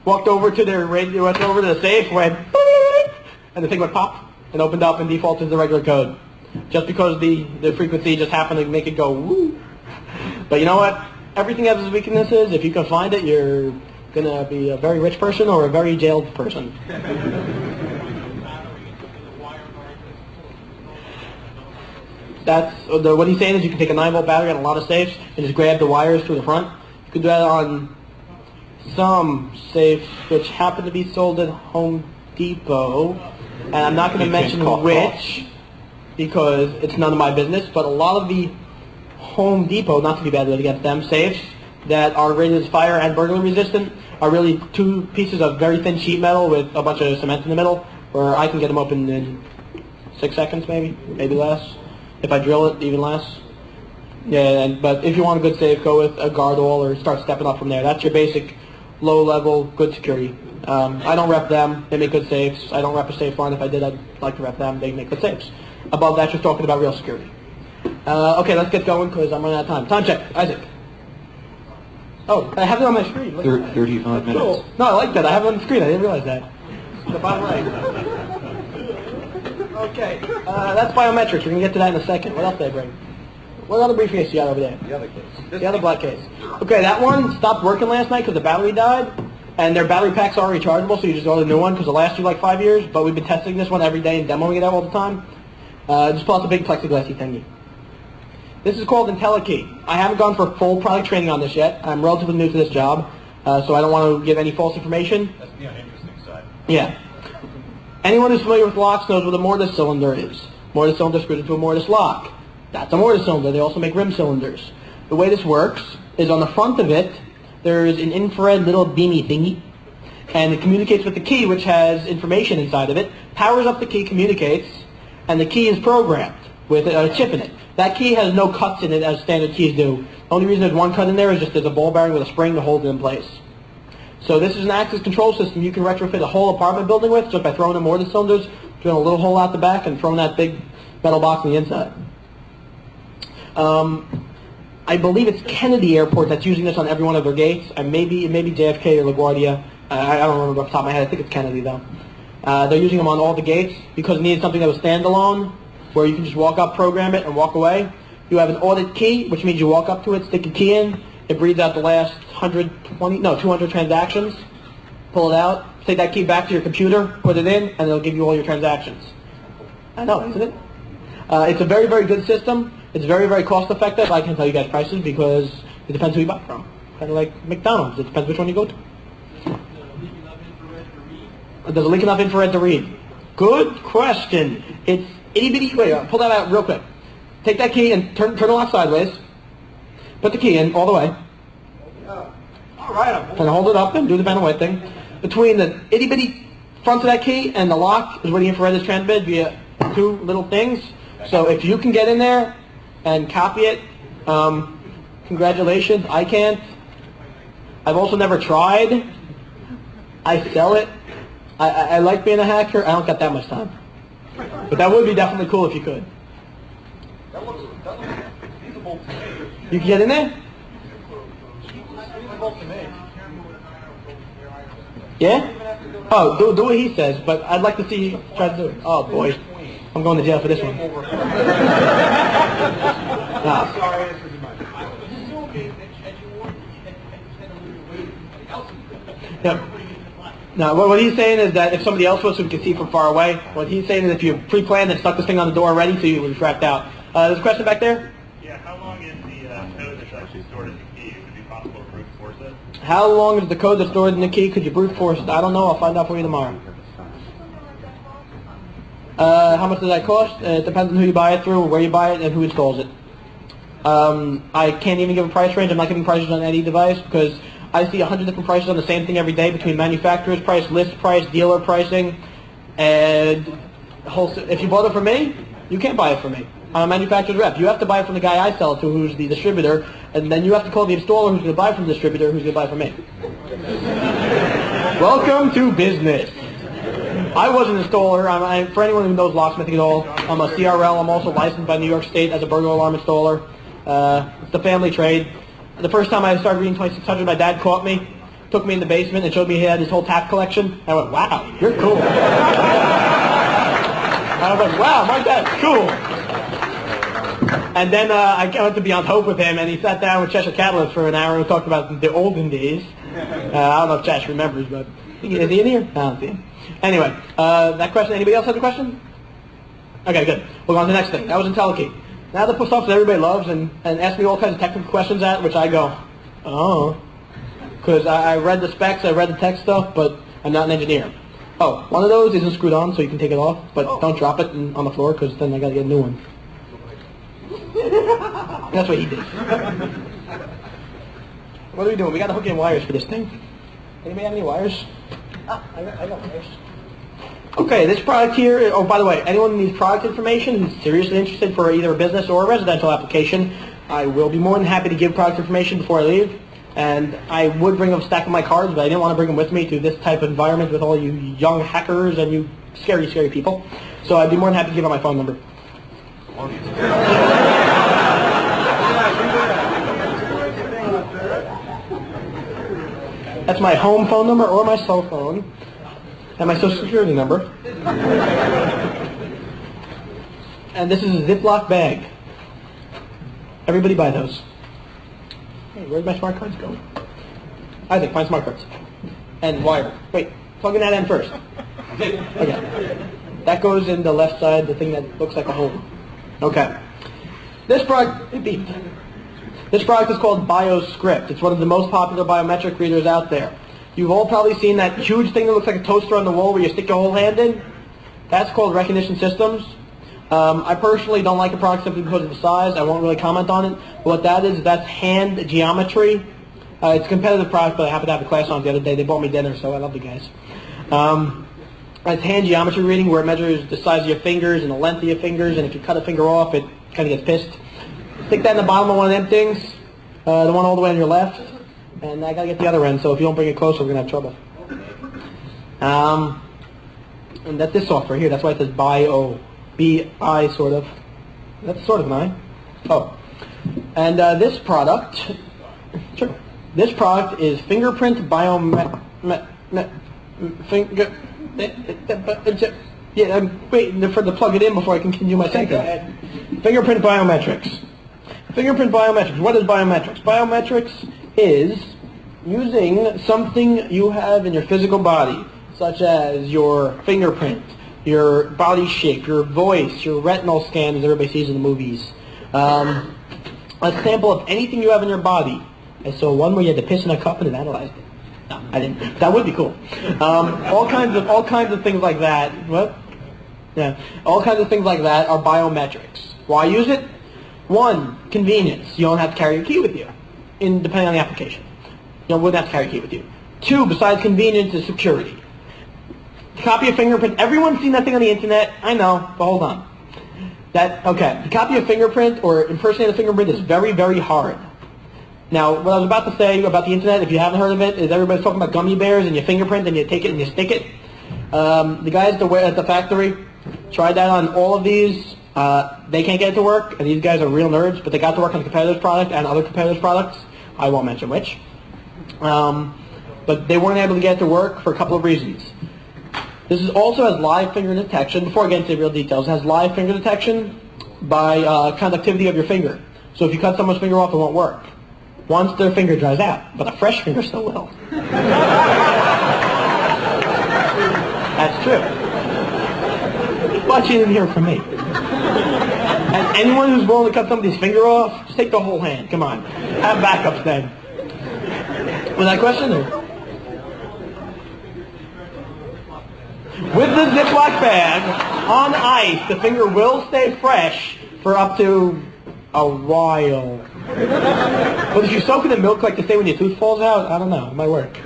walked over to their radio, went over to the safe, went, and the thing would pop and opened up and defaulted to the regular code, just because the frequency just happened to make it go woo. But you know what? Everything has its weaknesses. If you can find it, you're going to be a very rich person or a very jailed person. What he's saying is you can take a 9-volt battery on a lot of safes and just grab the wires through the front. You can do that on some safes which happen to be sold at Home Depot, and I'm not going to mention which because it's none of my business, but a lot of the Home Depot, not to be bad against them, safes that are rated as fire and burglar resistant are really two pieces of very thin sheet metal with a bunch of cement in the middle, where I can get them open in 6 seconds, maybe less. If I drill it, even less. Yeah, but if you want a good safe, go with a guard wall or start stepping up from there. That's your basic low-level good security. I don't rep them. They make good safes. I don't rep a safe line. If I did, I'd like to rep them. They make good safes. Above that, you're talking about real security. Okay, let's get going because I'm running out of time. Time check. Isaac. Oh, I have it on my screen. 35 minutes. Cool. No, I like that. I have it on the screen. I didn't realize that. The bottom right. Okay, that's biometrics. We're going to get to that in a second. What else did I bring? What other briefcase you got over there? The other case. The other black case. Okay, that one stopped working last night because the battery died. And their battery packs are rechargeable, so you just order a new one because it lasts you like 5 years. But we've been testing this one every day and demoing it out all the time. Just pull out the big plexiglassy thingy. This is called IntelliKey. I haven't gone for full product training on this yet. I'm relatively new to this job, so I don't want to give any false information. That's the uninteresting side. Yeah. Anyone who's familiar with locks knows what a mortise cylinder is. Mortise cylinder screws into a mortise lock. That's a mortise cylinder. They also make rim cylinders. The way this works is on the front of it, there's an infrared little beamy thingy, and it communicates with the key, which has information inside of it, powers up the key, communicates, and the key is programmed with a chip in it. That key has no cuts in it as standard keys do. The only reason there's one cut in there is just there's a ball bearing with a spring to hold it in place. So this is an access control system you can retrofit a whole apartment building with just by throwing in mortise cylinders, drilling a little hole out the back, and throwing that big metal box on the inside. I believe it's Kennedy Airport that's using this on every one of their gates. And maybe JFK or LaGuardia. I don't remember off the top of my head. I think it's Kennedy though. They're using them on all the gates because they needed something that was standalone, where you can just walk up, program it, and walk away. You have an audit key, which means you walk up to it, stick a key in, it reads out the last 200 transactions, pull it out, take that key back to your computer, put it in, and it'll give you all your transactions. I know, isn't it? It's a very, very good system. It's very, very cost effective. I can tell you guys prices because it depends who you buy from. Kind of like McDonald's. It depends which one you go to. Does it leak enough infrared to read? Good question. It's itty bitty. Wait, pull that out real quick. Take that key and turn the lock sideways. Put the key in all the way. All right. And hold it up and do the Vanna White thing. Between the itty bitty front of that key and the lock is where the infrared is transmitted via two little things. So if you can get in there and copy it, congratulations. I can't. I've also never tried. I sell it. I like being a hacker. I don't got that much time. But that would be definitely cool if you could. That looks feasible to me. You can get in there? Feasible to me. Yeah? Oh, do what he says, but I'd like to see you try to do it. Oh, boy. I'm going to jail for this one. Nah. Sorry, this is mine. Yep. Now, what he's saying is that if somebody else was who can see from far away, what he's saying is if you pre-planned and stuck this thing on the door already, so you would have trapped out. There's a question back there? Yeah, how long is the code that's actually stored in the key? Would it be possible to brute force it? How long is the code that's stored in the key? Could you brute force it? I don't know. I'll find out for you tomorrow. How much does that cost? It depends on who you buy it through, where you buy it, and who installs it. I can't even give a price range. I'm not giving prices on any device because I see 100 different prices on the same thing every day between manufacturer's price, list price, dealer pricing, and wholesale. If you bought it from me, you can't buy it from me. I'm a manufacturer's rep. You have to buy it from the guy I sell it to, who's the distributor, and then you have to call the installer who's going to buy from the distributor, who's going to buy from me. Welcome to business. I was an installer. For anyone who knows locksmithing at all, I'm a CRL. I'm also licensed by New York State as a burglar alarm installer. It's a family trade. The first time I started reading 2600, my dad caught me, took me in the basement, and showed me he had his whole tap collection. I went, wow, you're cool. I was like, wow, my dad's cool. And then I went to Beyond Hope with him, and he sat down with Cheshire Catalyst for an hour and talked about the olden days. I don't know if Chesh remembers, but is he in here? I don't see him. Anyway, that question, anybody else have a question? Okay, good. We'll go on to the next thing. That was IntelliKey. Now the stuff that everybody loves and ask me all kinds of technical questions at, which I go, oh. Because I read the specs, I read the tech stuff, but I'm not an engineer. Oh, one of those isn't screwed on, so you can take it off, but don't drop it on the floor, because then I got to get a new one. That's what he did. What are we doing? We got to hook in wires for this thing. Anybody have any wires? I got wires. Okay, this product here, oh, by the way, anyone needs product information who's seriously interested for either a business or a residential application, I will be more than happy to give product information before I leave. And I would bring a stack of my cards, but I didn't want to bring them with me to this type of environment with all you young hackers and you scary, scary people. So I'd be more than happy to give out my phone number. That's my home phone number or my cell phone. And my social security number. And this is a Ziploc bag. Everybody buy those. Hey, where'd my smart cards go? Isaac, find smart cards. And wire. Wait, plug in that end first. Okay. That goes in the left side, the thing that looks like a hole. Okay. This product, it beeped. This product is called BioScript. It's one of the most popular biometric readers out there. You've all probably seen that huge thing that looks like a toaster on the wall where you stick your whole hand in. That's called Recognition Systems. I personally don't like the product simply because of the size. I won't really comment on it. But what that is, that's hand geometry. It's a competitive product, but I happened to have a class on it the other day. They bought me dinner, so I love the guys. It's hand geometry reading where it measures the size of your fingers and the length of your fingers, and if you cut a finger off, it kind of gets pissed. Stick that in the bottom of one of them things, the one all the way on your left. And I gotta get the other end, so if you don't bring it closer, we're gonna have trouble. And that's this software here. That's why it says bio, B-I sort of. That's sort of an I. Oh, and this product, sure. This product is fingerprint Yeah, I'm waiting for to plug it in before I can continue my sentence. Fingerprint biometrics. Fingerprint biometrics. What is biometrics? Biometrics is using something you have in your physical body, such as your fingerprint, your body shape, your voice, your retinal scan, as everybody sees in the movies. A sample of anything you have in your body. I saw one where you had to piss in a cup and it analyzed it. No, I didn't. That would be cool. All kinds of things like that. What? Yeah. All kinds of things like that are biometrics. Why use it? One, convenience. You don't have to carry your key with you, depending on the application. You wouldn't have to carry a key with you. Two, besides convenience, is security. To copy a fingerprint, everyone's seen that thing on the internet. I know, but hold on. To copy a fingerprint or impersonate a fingerprint is very, very hard. Now, what I was about to say about the internet, if you haven't heard of it, is everybody's talking about gummy bears and you fingerprint and you take it and you stick it. The guys at the factory tried that on all of these. They can't get it to work, and these guys are real nerds, but they got to work on the competitor's product and other competitors' products. I won't mention which. But they weren't able to get it to work for a couple of reasons. This is also has live finger detection. Before I get into the real details, it has live finger detection by conductivity of your finger. So if you cut someone's finger off, it won't work. Once their finger dries out, but a fresh finger still will. That's true. But you didn't hear it from me. And anyone who's willing to cut somebody's finger off, just take the whole hand. Come on. Have backups then. Was that a question? With the Ziploc bag on ice, the finger will stay fresh for up to a while. But if you soak it in milk like they say when your tooth falls out, I don't know. It might work.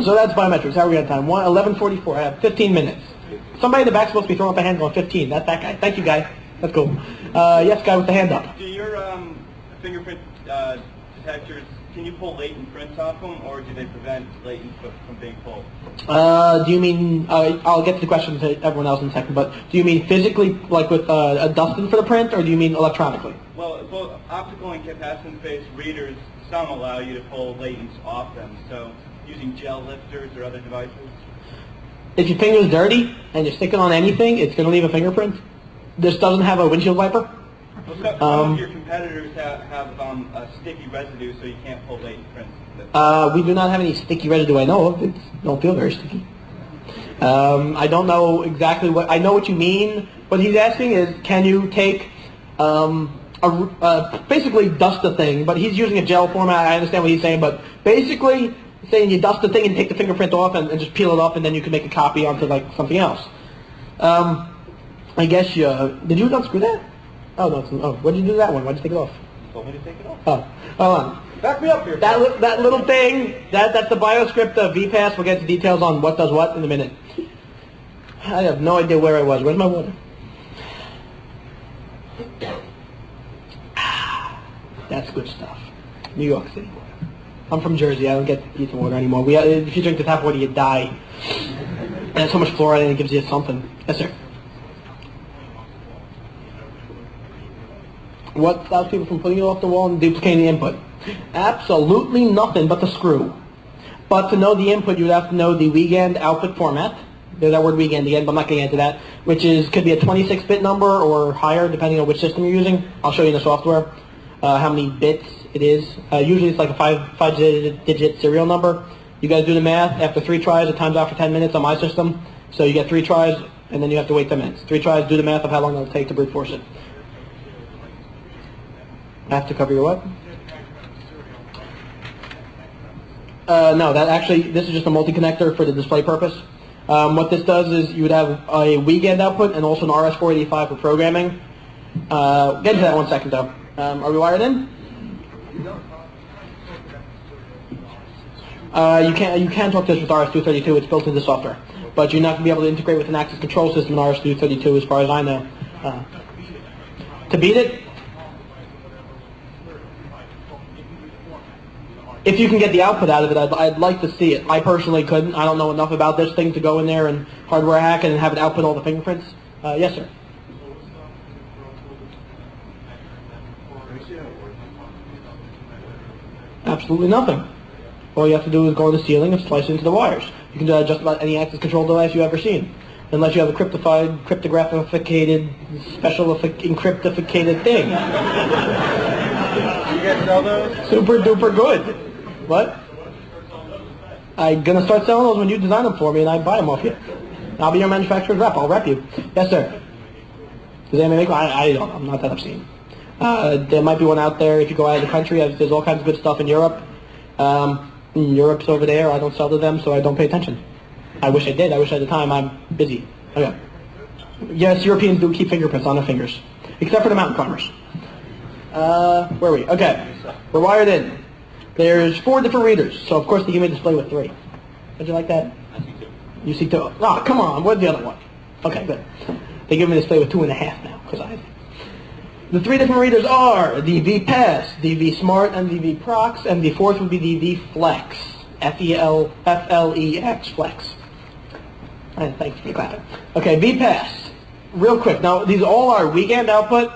So that's biometrics. How are we on time? 11:44. I have 15 minutes. Somebody in the back's supposed to be throwing up a hand going 15. That's that guy. Thank you, guy. That's cool. Yes, guy with the hand up. Do your fingerprint detectors, can you pull latent prints off them, or do they prevent latent from being pulled? Do you mean, I'll get to the question to everyone else in a second, but do you mean physically, like with a dusting for the print, or do you mean electronically? Well, both optical and capacitance-based readers, some allow you to pull latents off them, so using gel lifters or other devices? If your finger's dirty and you stick it on anything, it's going to leave a fingerprint. This doesn't have a windshield wiper. Well, some of your competitors have a sticky residue, so you can't pull latent prints. We do not have any sticky residue I know of. It don't feel very sticky. I don't know exactly what... I know what you mean. What he's asking is, can you take... basically dust the thing, but he's using a gel format. I understand what he's saying, but basically saying you dust the thing and take the fingerprint off and just peel it off, and then you can make a copy onto like something else. I guess you... did you unscrew that? Oh, no. Why did you do that one? Why did you take it off? You told me to take it off. Oh, hold on. Back me up here. That little thing, that's the bioscript of VPass. We'll get to details on what does what in a minute. I have no idea where I was. Where's my water? That's good stuff. New York City water. I'm from Jersey. I don't get decent water anymore. If you drink the tap water, you die. And there's so much fluoride in it, it gives you something. Yes, sir. What stops people from putting it off the wall and duplicating the input? Absolutely nothing but the screw. But to know the input, you would have to know the Wiegand output format. There's that word Wiegand again, but I'm not going to get into that, which could be a 26-bit number or higher, depending on which system you're using. I'll show you in the software how many bits it is. Usually it's like a five-digit serial number. You guys do the math. After 3 tries, it times out for 10 minutes on my system. So you get 3 tries, and then you have to wait 10 minutes. 3 tries, do the math of how long it'll take to brute force it. I have to cover your what? No, this is just a multi-connector for the display purpose. What this does is you would have a Wiegand output and also an RS-485 for programming. Get into that one second though. Are we wired in? You can talk to this with RS-232. It's built into the software, but you're not going to be able to integrate with an access control system in RS-232 as far as I know. To beat it, if you can get the output out of it, I'd like to see it. I personally couldn't. I don't know enough about this thing to go in there and hardware hack it and have it output all the fingerprints. Yes, sir. Absolutely nothing. All you have to do is go on the ceiling and slice into the wires. You can do that just about any access control device you've ever seen. Unless you have a cryptographicated, special encryptificated thing. You guys sell those? Super duper good. What? I'm going to start selling those when you design them for me and I buy them off you. I'll be your manufacturer's rep. I'll rep you. Yes, sir. Does anybody make one? I don't. I'm not that obscene. There might be one out there if you go out of the country. There's all kinds of good stuff in Europe. Europe's over there. I don't sell to them, so I don't pay attention. I wish I did. I wish at the time. I'm busy. Okay. Yes, Europeans do keep fingerprints on their fingers, except for the mountain climbers. Where are we? Okay. We're wired in. There's 4 different readers, so of course they give me a display with 3. Would you like that? I see 2. You see 2? Oh, come on. Where's the other one? Okay, good. They give me a display with 2.5 now, because the 3 different readers are the VPass, the vSmart, and the vProx, and the 4th would be the vFlex, F-L-E-X, Flex. And thanks for clapping. Okay, vPass. Real quick. Now, these all are Wiegand output.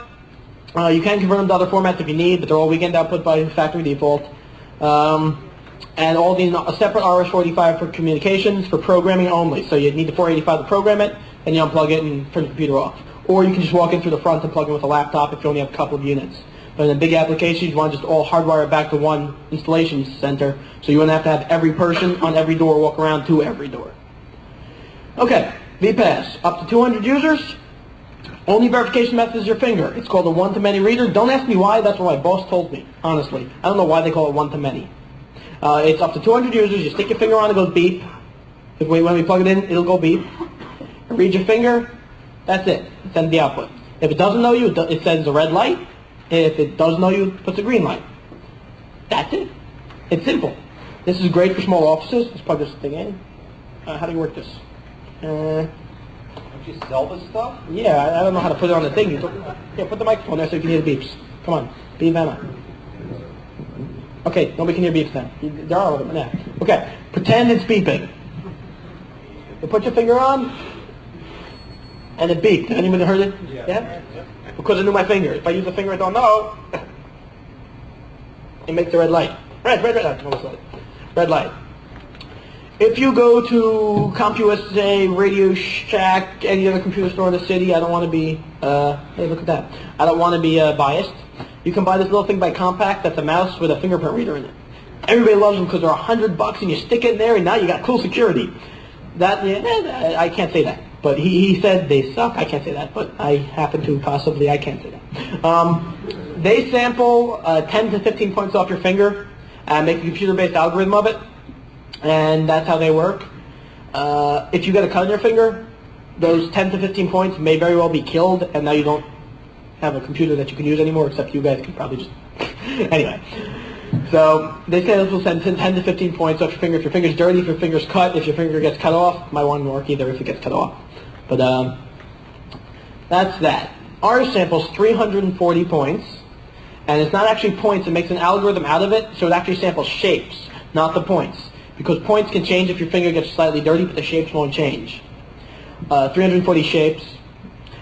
You can convert them to other formats if you need, but they're all Wiegand output by factory default. And all these a separate RS-485 for communications, for programming only. So you need the 485 to program it, and you unplug it and turn the computer off. Or you can just walk in through the front and plug in with a laptop if you only have a couple of units. But in the big applications, you want to just all hardwire it back to one installation center, so you wouldn't have to have every person on every door walk around to every door. Okay, vPass, up to 200 users. Only verification method is your finger. It's called a one-to-many reader. Don't ask me why. That's what my boss told me, honestly. I don't know why they call it one-to-many. It's up to 200 users. You stick your finger on it, goes beep. When we plug it in, it'll go beep. Read your finger. That's it. Send the output. If it doesn't know you, it sends a red light. If it does know you, it puts a green light. That's it. It's simple. This is great for small offices. Let's plug this thing in. How do you work this? Don't you sell this stuff? Yeah, I don't know how to put it on the thing. Yeah, put the microphone there so you can hear the beeps. Come on. Beep, Emma. Okay, nobody can hear beeps now. There are of them now. Okay, pretend it's beeping. You put your finger on, and it beeped. Anybody heard it? Yeah? Because I knew my finger. If I use the finger I don't know, it makes the red light. Red light. Red light. If you go to CompUSA, Radio Shack, any other computer store in the city, I don't want to be, hey, look at that. I don't want to be biased. You can buy this little thing by Compaq that's a mouse with a fingerprint reader in it. Everybody loves them because they're $100 and you stick it in there and now you got cool security. That, yeah, I can't say that. But he said they suck. I can't say that, but I happen to possibly, I can't say that. They sample 10 to 15 points off your finger and make a computer-based algorithm of it. And that's how they work. If you get a cut on your finger, those 10 to 15 points may very well be killed, and now you don't have a computer that you can use anymore, except you guys can probably just... Anyway. So they say this will send 10 to 15 points off your finger. If your finger's dirty, if your finger's cut, if your finger gets cut off, might want to work either if it gets cut off. But that's that. Our sample's 340 points, and it's not actually points. It makes an algorithm out of it, so it actually samples shapes, not the points. Because points can change if your finger gets slightly dirty, but the shapes won't change. 340 shapes,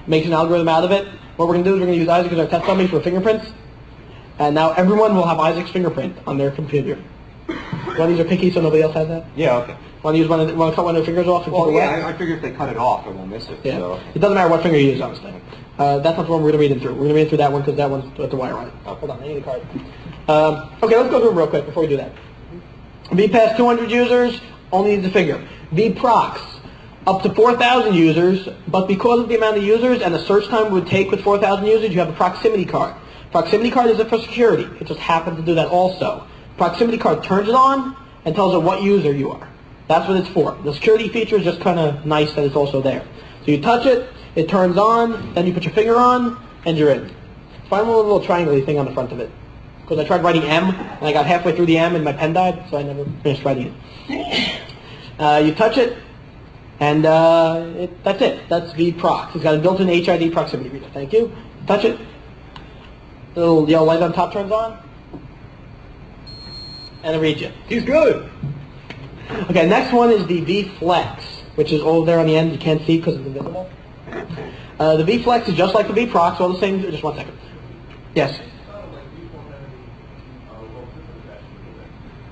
makes an algorithm out of it. What we're going to do is we're going to use Isaac as our test dummy for fingerprints. And now everyone will have Isaac's fingerprint on their computer. Want to use a picky so nobody else has that? Yeah, okay. Want to cut one of their fingers off? And Well, keep it yeah, wet? I figure if they cut it off, I won't miss it. Yeah. So. It doesn't matter what finger you use, honestly. That's not the one we're going to read it through. We're going to read it through that one because that one's with the wire on it. Oh, hold on, I need a card. Okay, let's go through them real quick before we do that. V past 200 users, only needs a finger. V prox, up to 4,000 users, but because of the amount of users and the search time it would take with 4,000 users, you have a proximity card. Proximity card is it for security. It just happens to do that also. Proximity card turns it on and tells it what user you are. That's what it's for. The security feature is just kind of nice that it's also there. So you touch it, it turns on, then you put your finger on, and you're in. Find a little triangle thing on the front of it. Because I tried writing M, and I got halfway through the M and my pen died, so I never finished writing it. You touch it, and that's it. That's vprox. It's got a built-in HID proximity reader. Thank you. Touch it. The little yellow light on top turns on, and it reads you. He's good. Okay, next one is the vflex, which is over there on the end. You can't see because it's invisible. The vflex is just like the vprox, all the same. Just one second. Yes.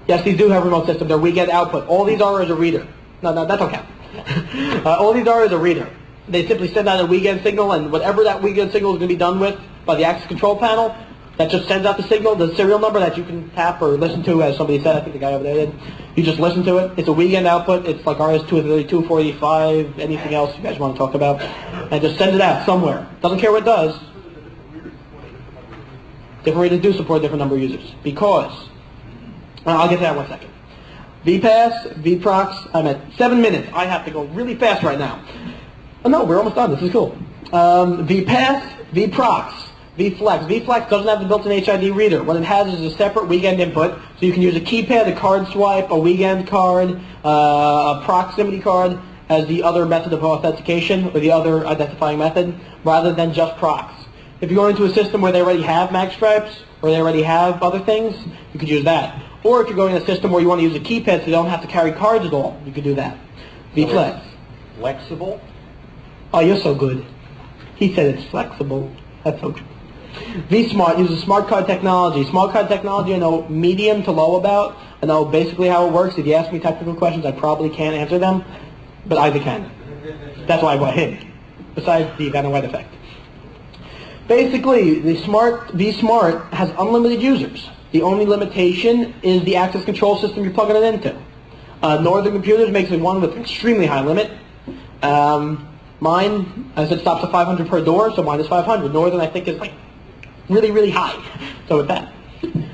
Yes, these do have remote system. They're we-get output. All these are is a reader. No, that's okay. All these are is a reader. They simply send out a we-get signal, and whatever that we-get signal is going to be done with by the access control panel, that just sends out the signal, the serial number that you can tap or listen to, as somebody said. I think the guy over there did. You just listen to it. It's a we-get output. It's like RS-232, 485, anything else you guys want to talk about, and just send it out somewhere. Doesn't care what it does. Different readers do support different number of users because. I'll get to that in 1 second. VPass, VProx, I'm at 7 minutes. I have to go really fast right now. Oh no, we're almost done. This is cool. VPass, VProx, VFlex. VFlex doesn't have the built-in HID reader. What it has is a separate weekend input. So you can use a keypad, a card swipe, a weekend card, a proximity card as the other method of authentication or the other identifying method rather than just prox. If you go into a system where they already have mag stripes or they already have other things, you could use that. Or if you're going in a system where you want to use a keypad so you don't have to carry cards at all, you could do that. VFlex. Flexible? Oh, you're so good. He said it's flexible. That's so true. vSmart uses smart card technology. Smart card technology I know medium to low about. I know basically how it works. If you ask me technical questions, I probably can't answer them, but Isaac can. That's why I bought him, besides the Van White effect. Basically, the vSmart has unlimited users. The only limitation is the access control system you're plugging it into. Northern Computers makes it one with an extremely high limit. Mine, as it stops at 500 per door, so mine is 500. Northern, I think, is like really, really high. So with that.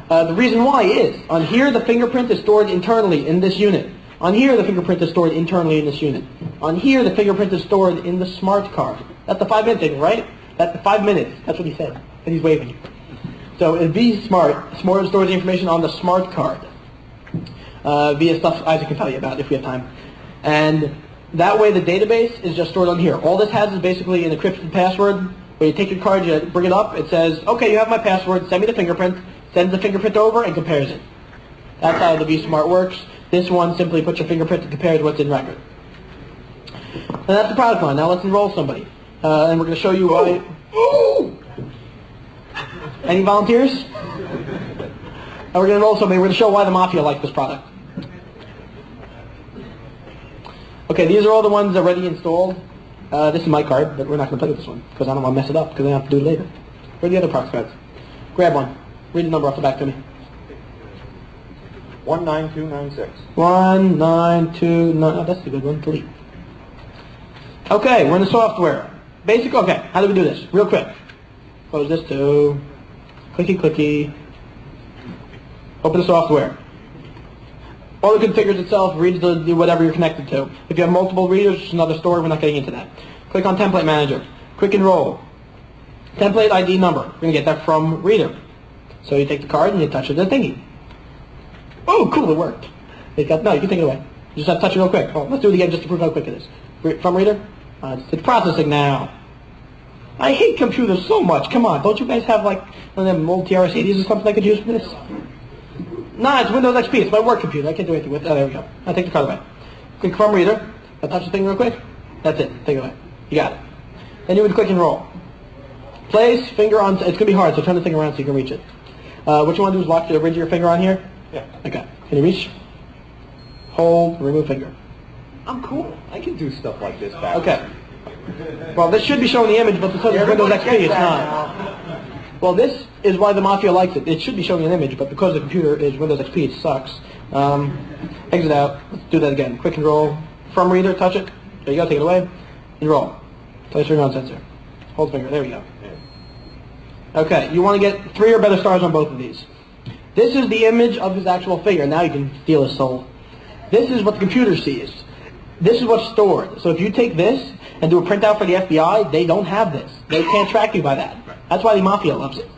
The reason why is, on here the fingerprint is stored internally in this unit. On here the fingerprint is stored internally in this unit. On here the fingerprint is stored in the smart card. That's the 5-minute thing, right? That's the 5 minutes. That's what he said. And he's waving. So in vSmart, Smart stores the information on the smart card via stuff Isaac can tell you about if we have time. And that way the database is just stored on here. All this has is basically an encrypted password. When you take your card, you bring it up, it says, okay, you have my password, send me the fingerprint, sends the fingerprint over and compares it. That's how the vSmart works. This one simply puts your fingerprint and compares what's in record. And that's the product line. Now let's enroll somebody. And we're going to show you why. Any volunteers? And we're going to enroll somebody. We're going to show why the Mafia likes this product. Okay, these are all the ones already installed. This is my card, but we're not going to play with this one because I don't want to mess it up because I have to do it later. Where are the other prox cards? Grab one. Read the number off the back to me. 19296. 1929. Oh, that's a good one. Delete. Okay, we're in the software. Basic. Okay, how do we do this? Real quick. Close this too. Clicky, clicky. Open the software. All it configures itself, reads the whatever you're connected to. If you have multiple readers, it's another story. We're not getting into that. Click on Template Manager. Quick enroll. Template ID number. We're going to get that from reader. So you take the card and you touch it to the thingy. Oh, cool, it worked. No, you can take it away. You just have to touch it real quick. Oh, let's do it again just to prove how quick it is. From reader? It's processing now. I hate computers so much. Come on, don't you guys have like one of them old TRS-80s or something I could use for this? Nah, it's Windows XP. It's my work computer. I can't do anything with it. Oh, there we go. I'll take the card away. Click from reader. I'll touch the thing real quick. That's it. Take it away. You got it. Then you would click and roll. Place, finger on, it's going to be hard, so turn the thing around so you can reach it. What you want to do is lock the ridge of your finger on here. Yeah. Okay. Can you reach? Hold, remove finger. I'm cool. I can do stuff like this back. Okay. Well, this should be showing the image, but because it's Windows XP, it's not. Well, this is why the Mafia likes it. It should be showing an image, but because the computer is Windows XP, it sucks. Exit out. Let's do that again. Quick and roll. From reader, touch it. There you go. Take it away. And roll. Place finger on sensor. Hold finger. There we go. Okay. You want to get 3 or better stars on both of these. This is the image of his actual figure. Now you can steal his soul. This is what the computer sees. This is what's stored. So if you take this and do a printout for the FBI, they don't have this. They can't track you by that. That's why the Mafia loves it.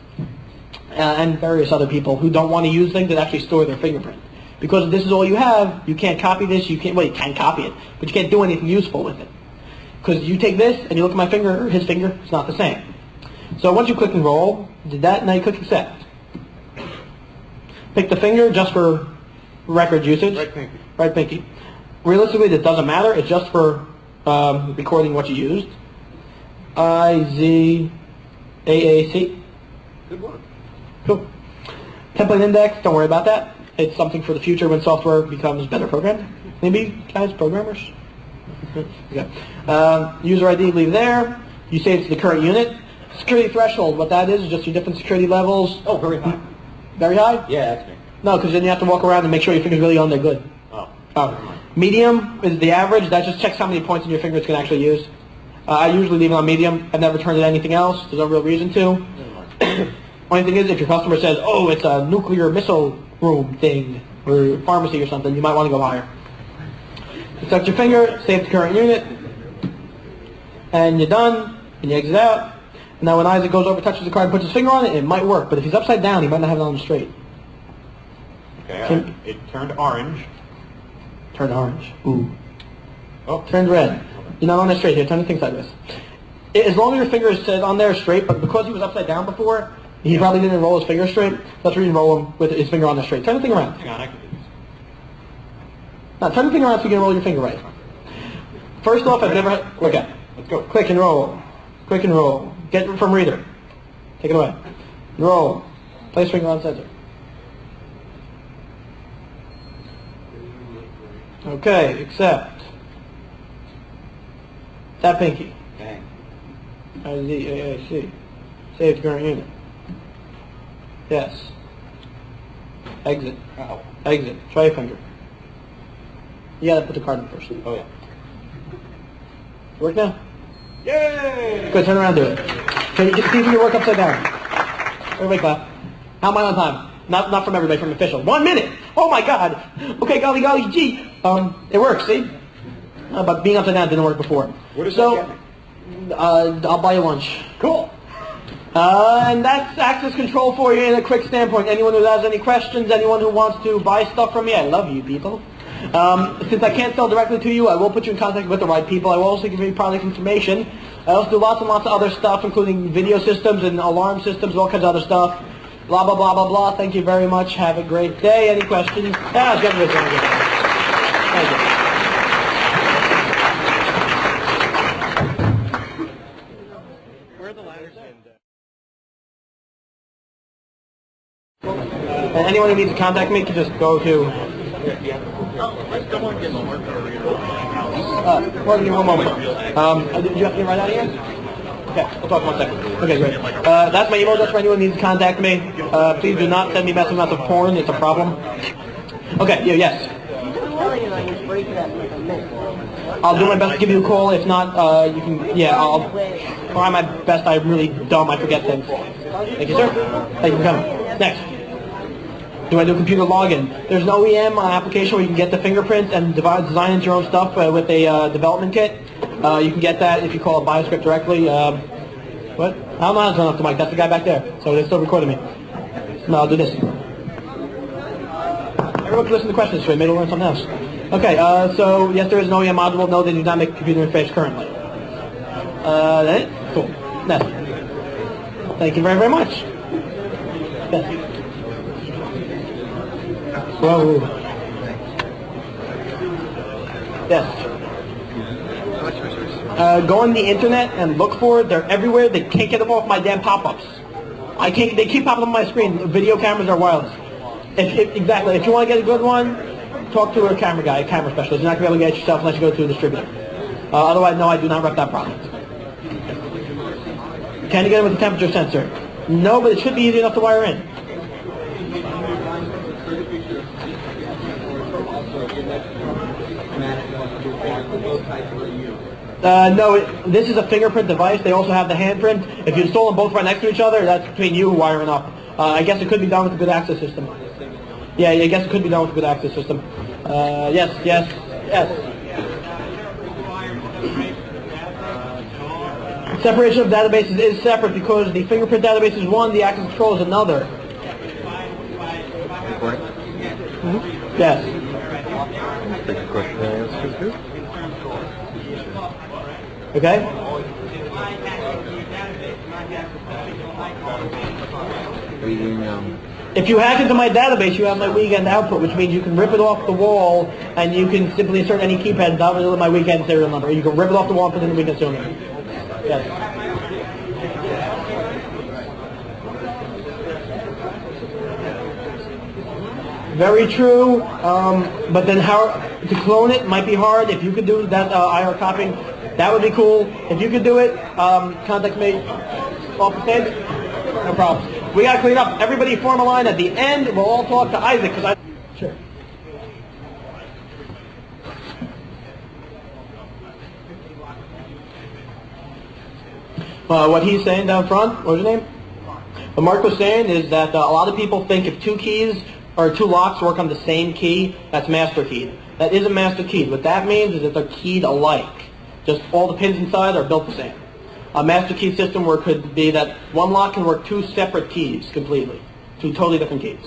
And various other people who don't want to use things that actually store their fingerprint. Because if this is all you have, you can't copy this, you can copy it, but you can't do anything useful with it. Because you take this and you look at my finger, or his finger, it's not the same. So once you click and roll, did that, now you click accept. Pick the finger just for record usage. Right pinky. Right pinky. Realistically, that doesn't matter. It's just for recording what you used. IZAAC. Good work. Cool. Template index, don't worry about that. It's something for the future when software becomes better programmed. Maybe, guys, programmers? Okay. User ID, leave there. You save it to the current unit. Security threshold, what that is just your different security levels. Oh, very high. Very high? Yeah, that's me. No, because then you have to walk around and make sure your finger's really on there good. Oh. Medium is the average. That just checks how many points in your finger it's going to actually use. I usually leave it on medium. I've never turned it anything else. There's no real reason to. Only thing is, if your customer says, oh, it's a nuclear missile room thing, or pharmacy or something, you might want to go higher. You touch your finger, save the current unit, and you're done, and you exit out. Now when Isaac goes over, touches the card, puts his finger on it, it might work, but if he's upside down, he might not have it on straight. Okay, it turned orange. Turned orange. Ooh. Oh. Turned red. You're not on it straight here. Turn the thing sideways. As long as your finger is set on there straight, but because he was upside down before, he probably didn't roll his finger straight. Let's re-roll him with his finger on there straight. Turn the thing around. Hang on, I can do this. Now turn the thing around so you can roll your finger right. First off, I've never had... Okay. Let's go. Click and roll. Click and roll. Get it from reader. Take it away. Roll. Place finger on sensor. Okay, accept. Tap pinky. Bang. IZAAC. Save current unit. Yes. Exit. Oh. Exit. Try your finger. You gotta put the card in first. Oh, yeah. Work now? Yay! Good, turn around, do it. Can you see if you can work upside down? Everybody clap. How am I on time? Not from everybody, from official. 1 minute! Oh my god! Okay, golly, gee. It works, see? But being upside down didn't work before. What does that get me? I'll buy you lunch. Cool. And that's access control for you in a quick standpoint. Anyone who has any questions, anyone who wants to buy stuff from me, I love you people. Since I can't sell directly to you, I will put you in contact with the right people. I will also give you product information. I also do lots and lots of other stuff, including video systems and alarm systems, all kinds of other stuff. Blah, blah, blah, blah, blah. Thank you very much. Have a great day. Any questions? Yeah, get rid of it. Thank you. And anyone who needs to contact me can just go to... Well, give me 1 moment. Do you have to get right out of here? Okay, we'll talk in 1 second. Okay, great. That's my email address for anyone who needs to contact me. Please do not send me massive amounts of porn. It's a problem. Okay, yeah, yes. I'll do my best to give you a call. If not, you can, yeah, I'll try my best. I'm really dumb. I forget things. Thank you, sir. Thank you for coming. Next. Do I do computer login? There's an OEM application where you can get the fingerprint and design into your own stuff with a development kit. You can get that if you call BioScript directly. What? I don't know how to turn off the mic. That's the guy back there. So they're still recording me. No, I'll do this. everyone can listen to questions, so maybe we'll learn something else. Okay, so yes, there is an OEM module. No, they do not make a computer interface currently. That it? Cool. Yes. Thank you very, very much. Yes. Whoa. Yes. Go on the internet and look for it. They're everywhere. They can't get them off my damn pop-ups. I can't. They keep popping up on my screen. Video cameras are wireless. Exactly. If you want to get a good one, talk to a camera guy, a camera specialist. You're not going to be able to get it yourself unless you go to a distributor. Otherwise, no, I do not rep that product. Can you get it with a temperature sensor? No, but it should be easy enough to wire in. No, this is a fingerprint device. They also have the handprint. If you install them both right next to each other, that's between you wiring up. I guess it could be done with a good access system. Yeah, I guess it could be done with a good access system. Yes. Separation of databases is separate because the fingerprint database is one, the access control is another. Yes. Okay. If you hack into my database, you have my weekend output, which means you can rip it off the wall and you can simply insert any keypad down with my weekend serial number. You can rip it off the wall and put in the weekend serial number. Yes. Very true, but then how to clone it might be hard. If you could do that IR copying, that would be cool. If you could do it, contact me off the stage. No problem. We got to clean up. Everybody form a line at the end. We'll all talk to Isaac. Sure. What he's saying down front, what was your name? What Mark was saying is that a lot of people think if two keys or two locks work on the same key, that's master keyed. That isn't master keyed. What that means is that they're keyed alike. Just all the pins inside are built the same. A master key system where it could be that one lock can work two separate keys completely. Two totally different keys.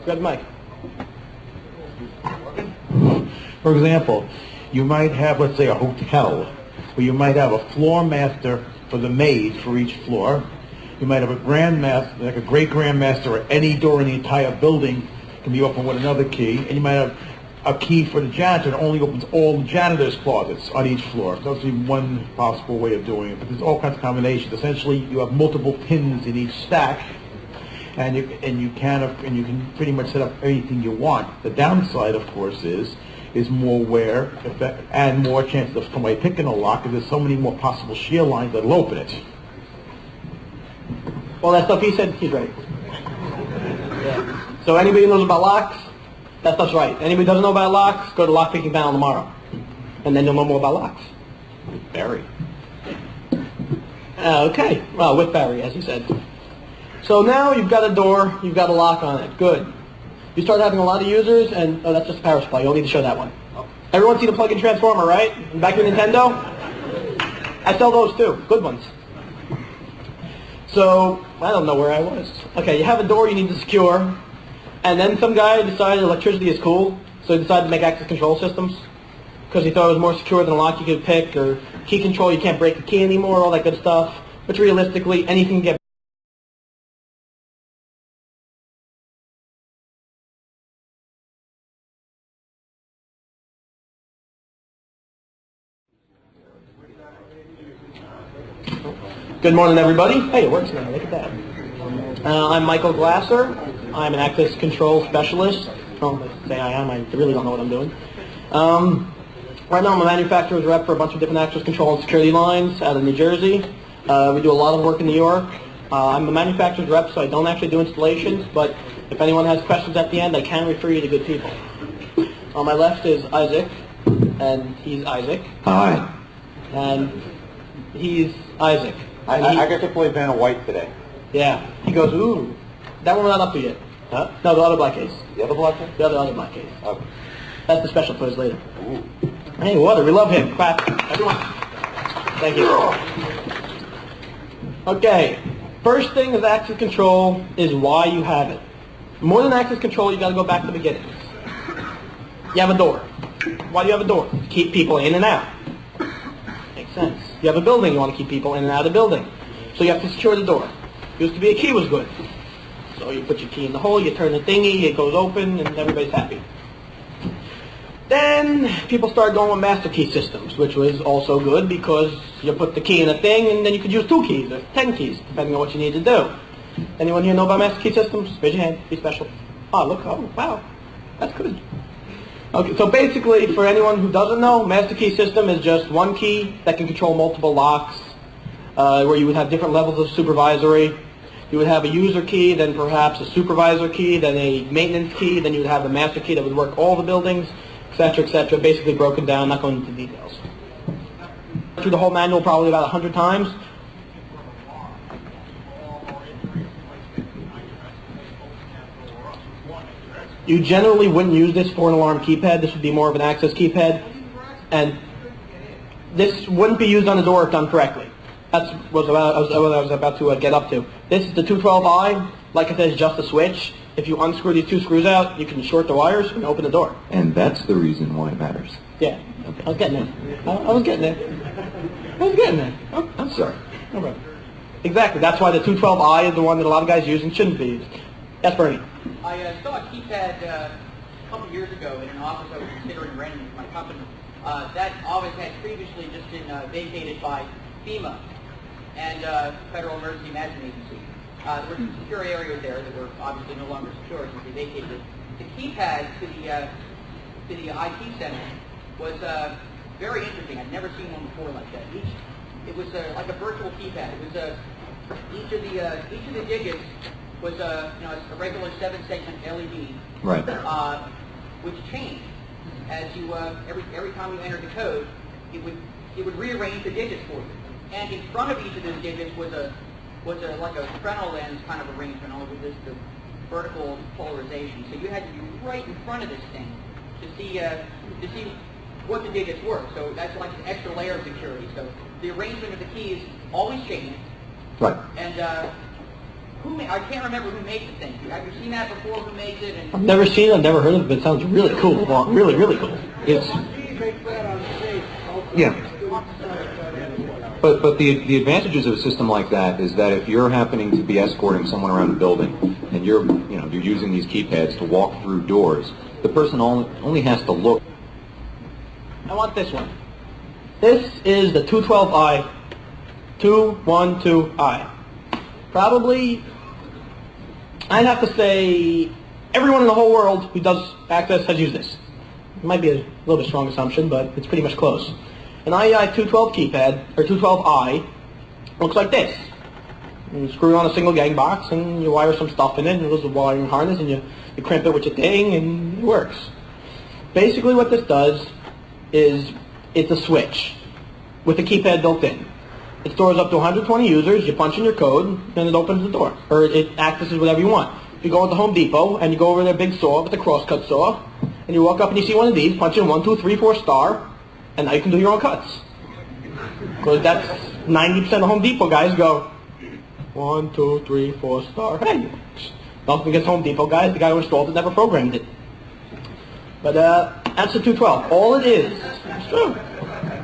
Grab the mic. For example, you might have, let's say, a hotel, where you might have a floor master for the maids for each floor. You might have a grand master, like a great grand master, or any door in the entire building can be opened with another key. And you might have a key for the janitor that only opens all the janitor's closets on each floor. So that's one possible way of doing it, but there's all kinds of combinations. Essentially, you have multiple pins in each stack, and you can pretty much set up anything you want. The downside, of course, is more wear and more chances of somebody picking a lock, because there's so many more possible shear lines that'll open it. Well, that stuff he said, he's right. Yeah. So anybody who knows about locks, that stuff's right. Anybody who doesn't know about locks, go to lock picking panel tomorrow. And then you'll know more about locks. Barry. Okay. Well, with Barry, as he said. So now you've got a door, you've got a lock on it. Good. You start having a lot of users, and oh, that's just a power supply. You don't need to show that one. Everyone see the plug-in transformer, right? Back to Nintendo? I sell those too. Good ones. So, I don't know where I was. Okay, you have a door you need to secure, and then some guy decided electricity is cool, so he decided to make access control systems, because he thought it was more secure than a lock you could pick, or key control, you can't break a key anymore, all that good stuff, which realistically, anything can get. Good morning, everybody. Hey, it works now. Look at that. I'm Michael Glasser. I'm an access control specialist. Well, I say I am. I really don't know what I'm doing. Right now, I'm a manufacturer's rep for a bunch of different access control and security lines out of New Jersey. We do a lot of work in New York. I'm a manufacturer's rep, so I don't actually do installations, but if anyone has questions at the end, I can refer you to good people. On my left is Isaac, and he's Isaac. Hi. And he's Isaac. I got to play Vanna White today. Yeah. He goes, ooh. That one we're not up to yet. Huh? No, the other black case. The other black case? The other black case. Okay. That's the special quiz later. Ooh. Hey, Water, we love him. Clap. Everyone. Thank you. Okay. First thing is access control is why you have it. More than access control, you got to go back to the beginnings. You have a door. Why do you have a door? To keep people in and out. Makes sense. You have a building, you want to keep people in and out of the building. So you have to secure the door. Used to be a key was good. So you put your key in the hole, you turn the thingy, it goes open, and everybody's happy. Then people started going with master key systems, which was also good because you put the key in a thing and then you could use 2 keys or 10 keys, depending on what you need to do. Anyone here know about master key systems? Raise your hand, be special. Oh, look, oh, wow, that's good. Okay, so basically, for anyone who doesn't know, master key system is just one key that can control multiple locks, where you would have different levels of supervisory. You would have a user key, then perhaps a supervisor key, then a maintenance key, then you would have a master key that would work all the buildings, etc., basically broken down, not going into details. Through the whole manual probably about 100 times. You generally wouldn't use this for an alarm keypad. This would be more of an access keypad. And this wouldn't be used on the door if done correctly. That's what I was about to get up to. This is the 212i. Like I said, it's just a switch. If you unscrew these 2 screws out, you can short the wires and open the door. And that's the reason why it matters. Yeah. Okay. I was getting there. I was getting there. Oh, I'm sorry. no problem. Exactly. That's why the 212i is the one that a lot of guys use and shouldn't be used. Yes, Bernie. I saw a keypad a couple years ago in an office I was considering renting for my company. That office had previously just been vacated by FEMA and Federal Emergency Management Agency. There were some secure areas there that were obviously no longer secure since they vacated it. The keypad to the IT center was very interesting. I'd never seen one before like that. It was like a virtual keypad. It was each of the digits was a regular 7-segment LED, Right. which changed as you every time you entered the code, it would rearrange the digits for you. And in front of each of those digits was like a Fresnel lens kind of arrangement, only with the vertical polarization. So you had to be right in front of this thing to see what the digits were. So that's like an extra layer of security. So the arrangement of the keys always changed. Right. And I can't remember who made the thing. Have you seen that before? Who made it? And I've never seen it. I've never heard of it, but it sounds really cool. Well, really, really cool. It's yeah. But the advantages of a system like that is that if you're happening to be escorting someone around a building and you're using these keypads to walk through doors, the person only has to look. I want this one. This is the 212i, 212i. Probably, I'd have to say, everyone in the whole world who does access has used this. It might be a little bit strong assumption, but it's pretty much close. An IEI 212 keypad, or 212i, looks like this. You screw it on a single gang box, and you wire some stuff in it, and there's a wiring harness, and you crimp it with your thing, and it works. Basically what this does is, it's a switch with a keypad built in. It stores up to 120 users, you punch in your code, and it opens the door. Or it accesses whatever you want. If you go into Home Depot, and you go over their big saw with the crosscut saw, and you walk up and you see one of these, punch in 1, 2, 3, 4 star, and now you can do your own cuts. Because that's 90% of Home Depot guys go, 1, 2, 3, 4 star. Hey, nothing against Home Depot guys, the guy who installed it never programmed it. But that's the 212. All it is, it's true.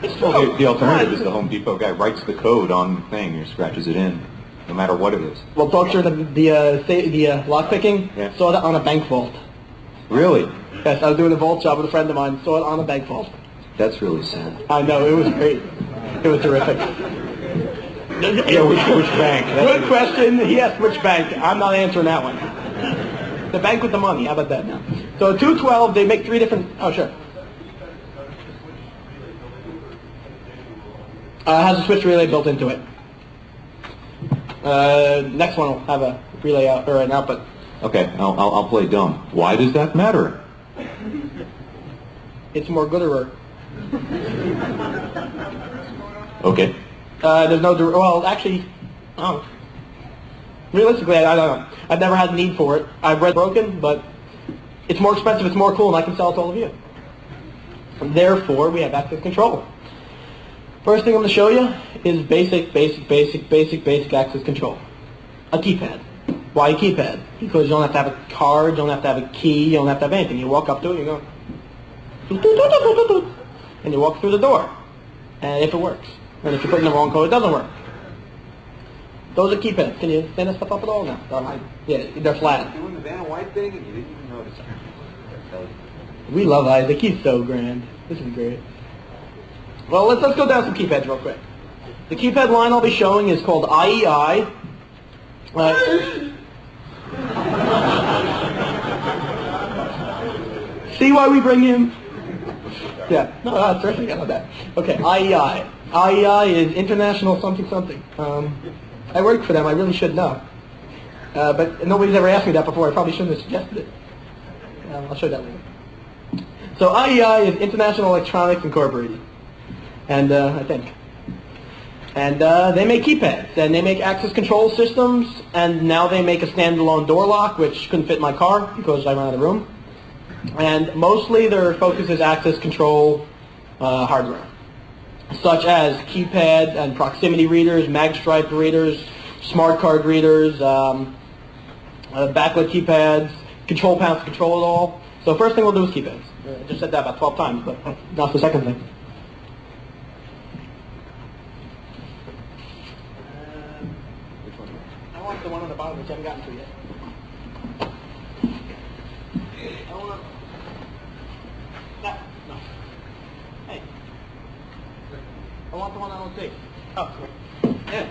It's true. Well, the alternative is the Home Depot guy writes the code on the thing and scratches it in, no matter what it is. Well, talk to the lock picking. Yeah. Saw that on a bank vault. Really? Yes, I was doing a vault job with a friend of mine. Saw it on a bank vault. That's really sad. I know, it was great. It was terrific. Yeah, which bank? Good question. He asked which bank. I'm not answering that one. The bank with the money. How about that now? So 212, they make 3 different... Oh, sure. Has a switch relay built into it. Next one will have a relay out or an output. Okay, I'll play dumb. Why does that matter? It's more gooder. Okay. There's no well, actually, oh. Realistically, I don't know. I've never had the need for it. I've read broken, but it's more expensive. It's more cool, and I can sell it to all of you. And therefore, we have access control. First thing I'm going to show you is basic access control. A keypad. Why a keypad? Because you don't have to have a card, you don't have to have a key, you don't have to have anything. You walk up to it, you go, doot, doot, doot, doot, doot, doot, and you walk through the door. And if it works. And if you put in the wrong code, it doesn't work. Those are keypads. Can you stand that stuff up at all now? Yeah, they're flat. Doing the Vanna White thing and you didn't even notice. We love Isaac. He's so grand. This is great. Well, let's go down some keypads real quick. The keypad line I'll be showing is called IEI. See why we bring him? Yeah. No, that's terrific. I love that. Okay, IEI. IEI is International something something. I work for them. I really should know. But nobody's ever asked me that before. I probably shouldn't have suggested it. I'll show you that later. So IEI is International Electronics Incorporated. And I think. And they make keypads, and they make access control systems, and now they make a standalone door lock, which couldn't fit in my car because I ran out of room. And mostly their focus is access control hardware, such as keypad and proximity readers, magstripe readers, smart card readers, backlit keypads, control panels to control it all. So first thing we'll do is keypads. I just said that about 12 times, but that's the second thing. I want the one on the bottom which I haven't gotten to yet. I want that. No. Hey. I want the one I don't see. Oh, sorry. Yeah.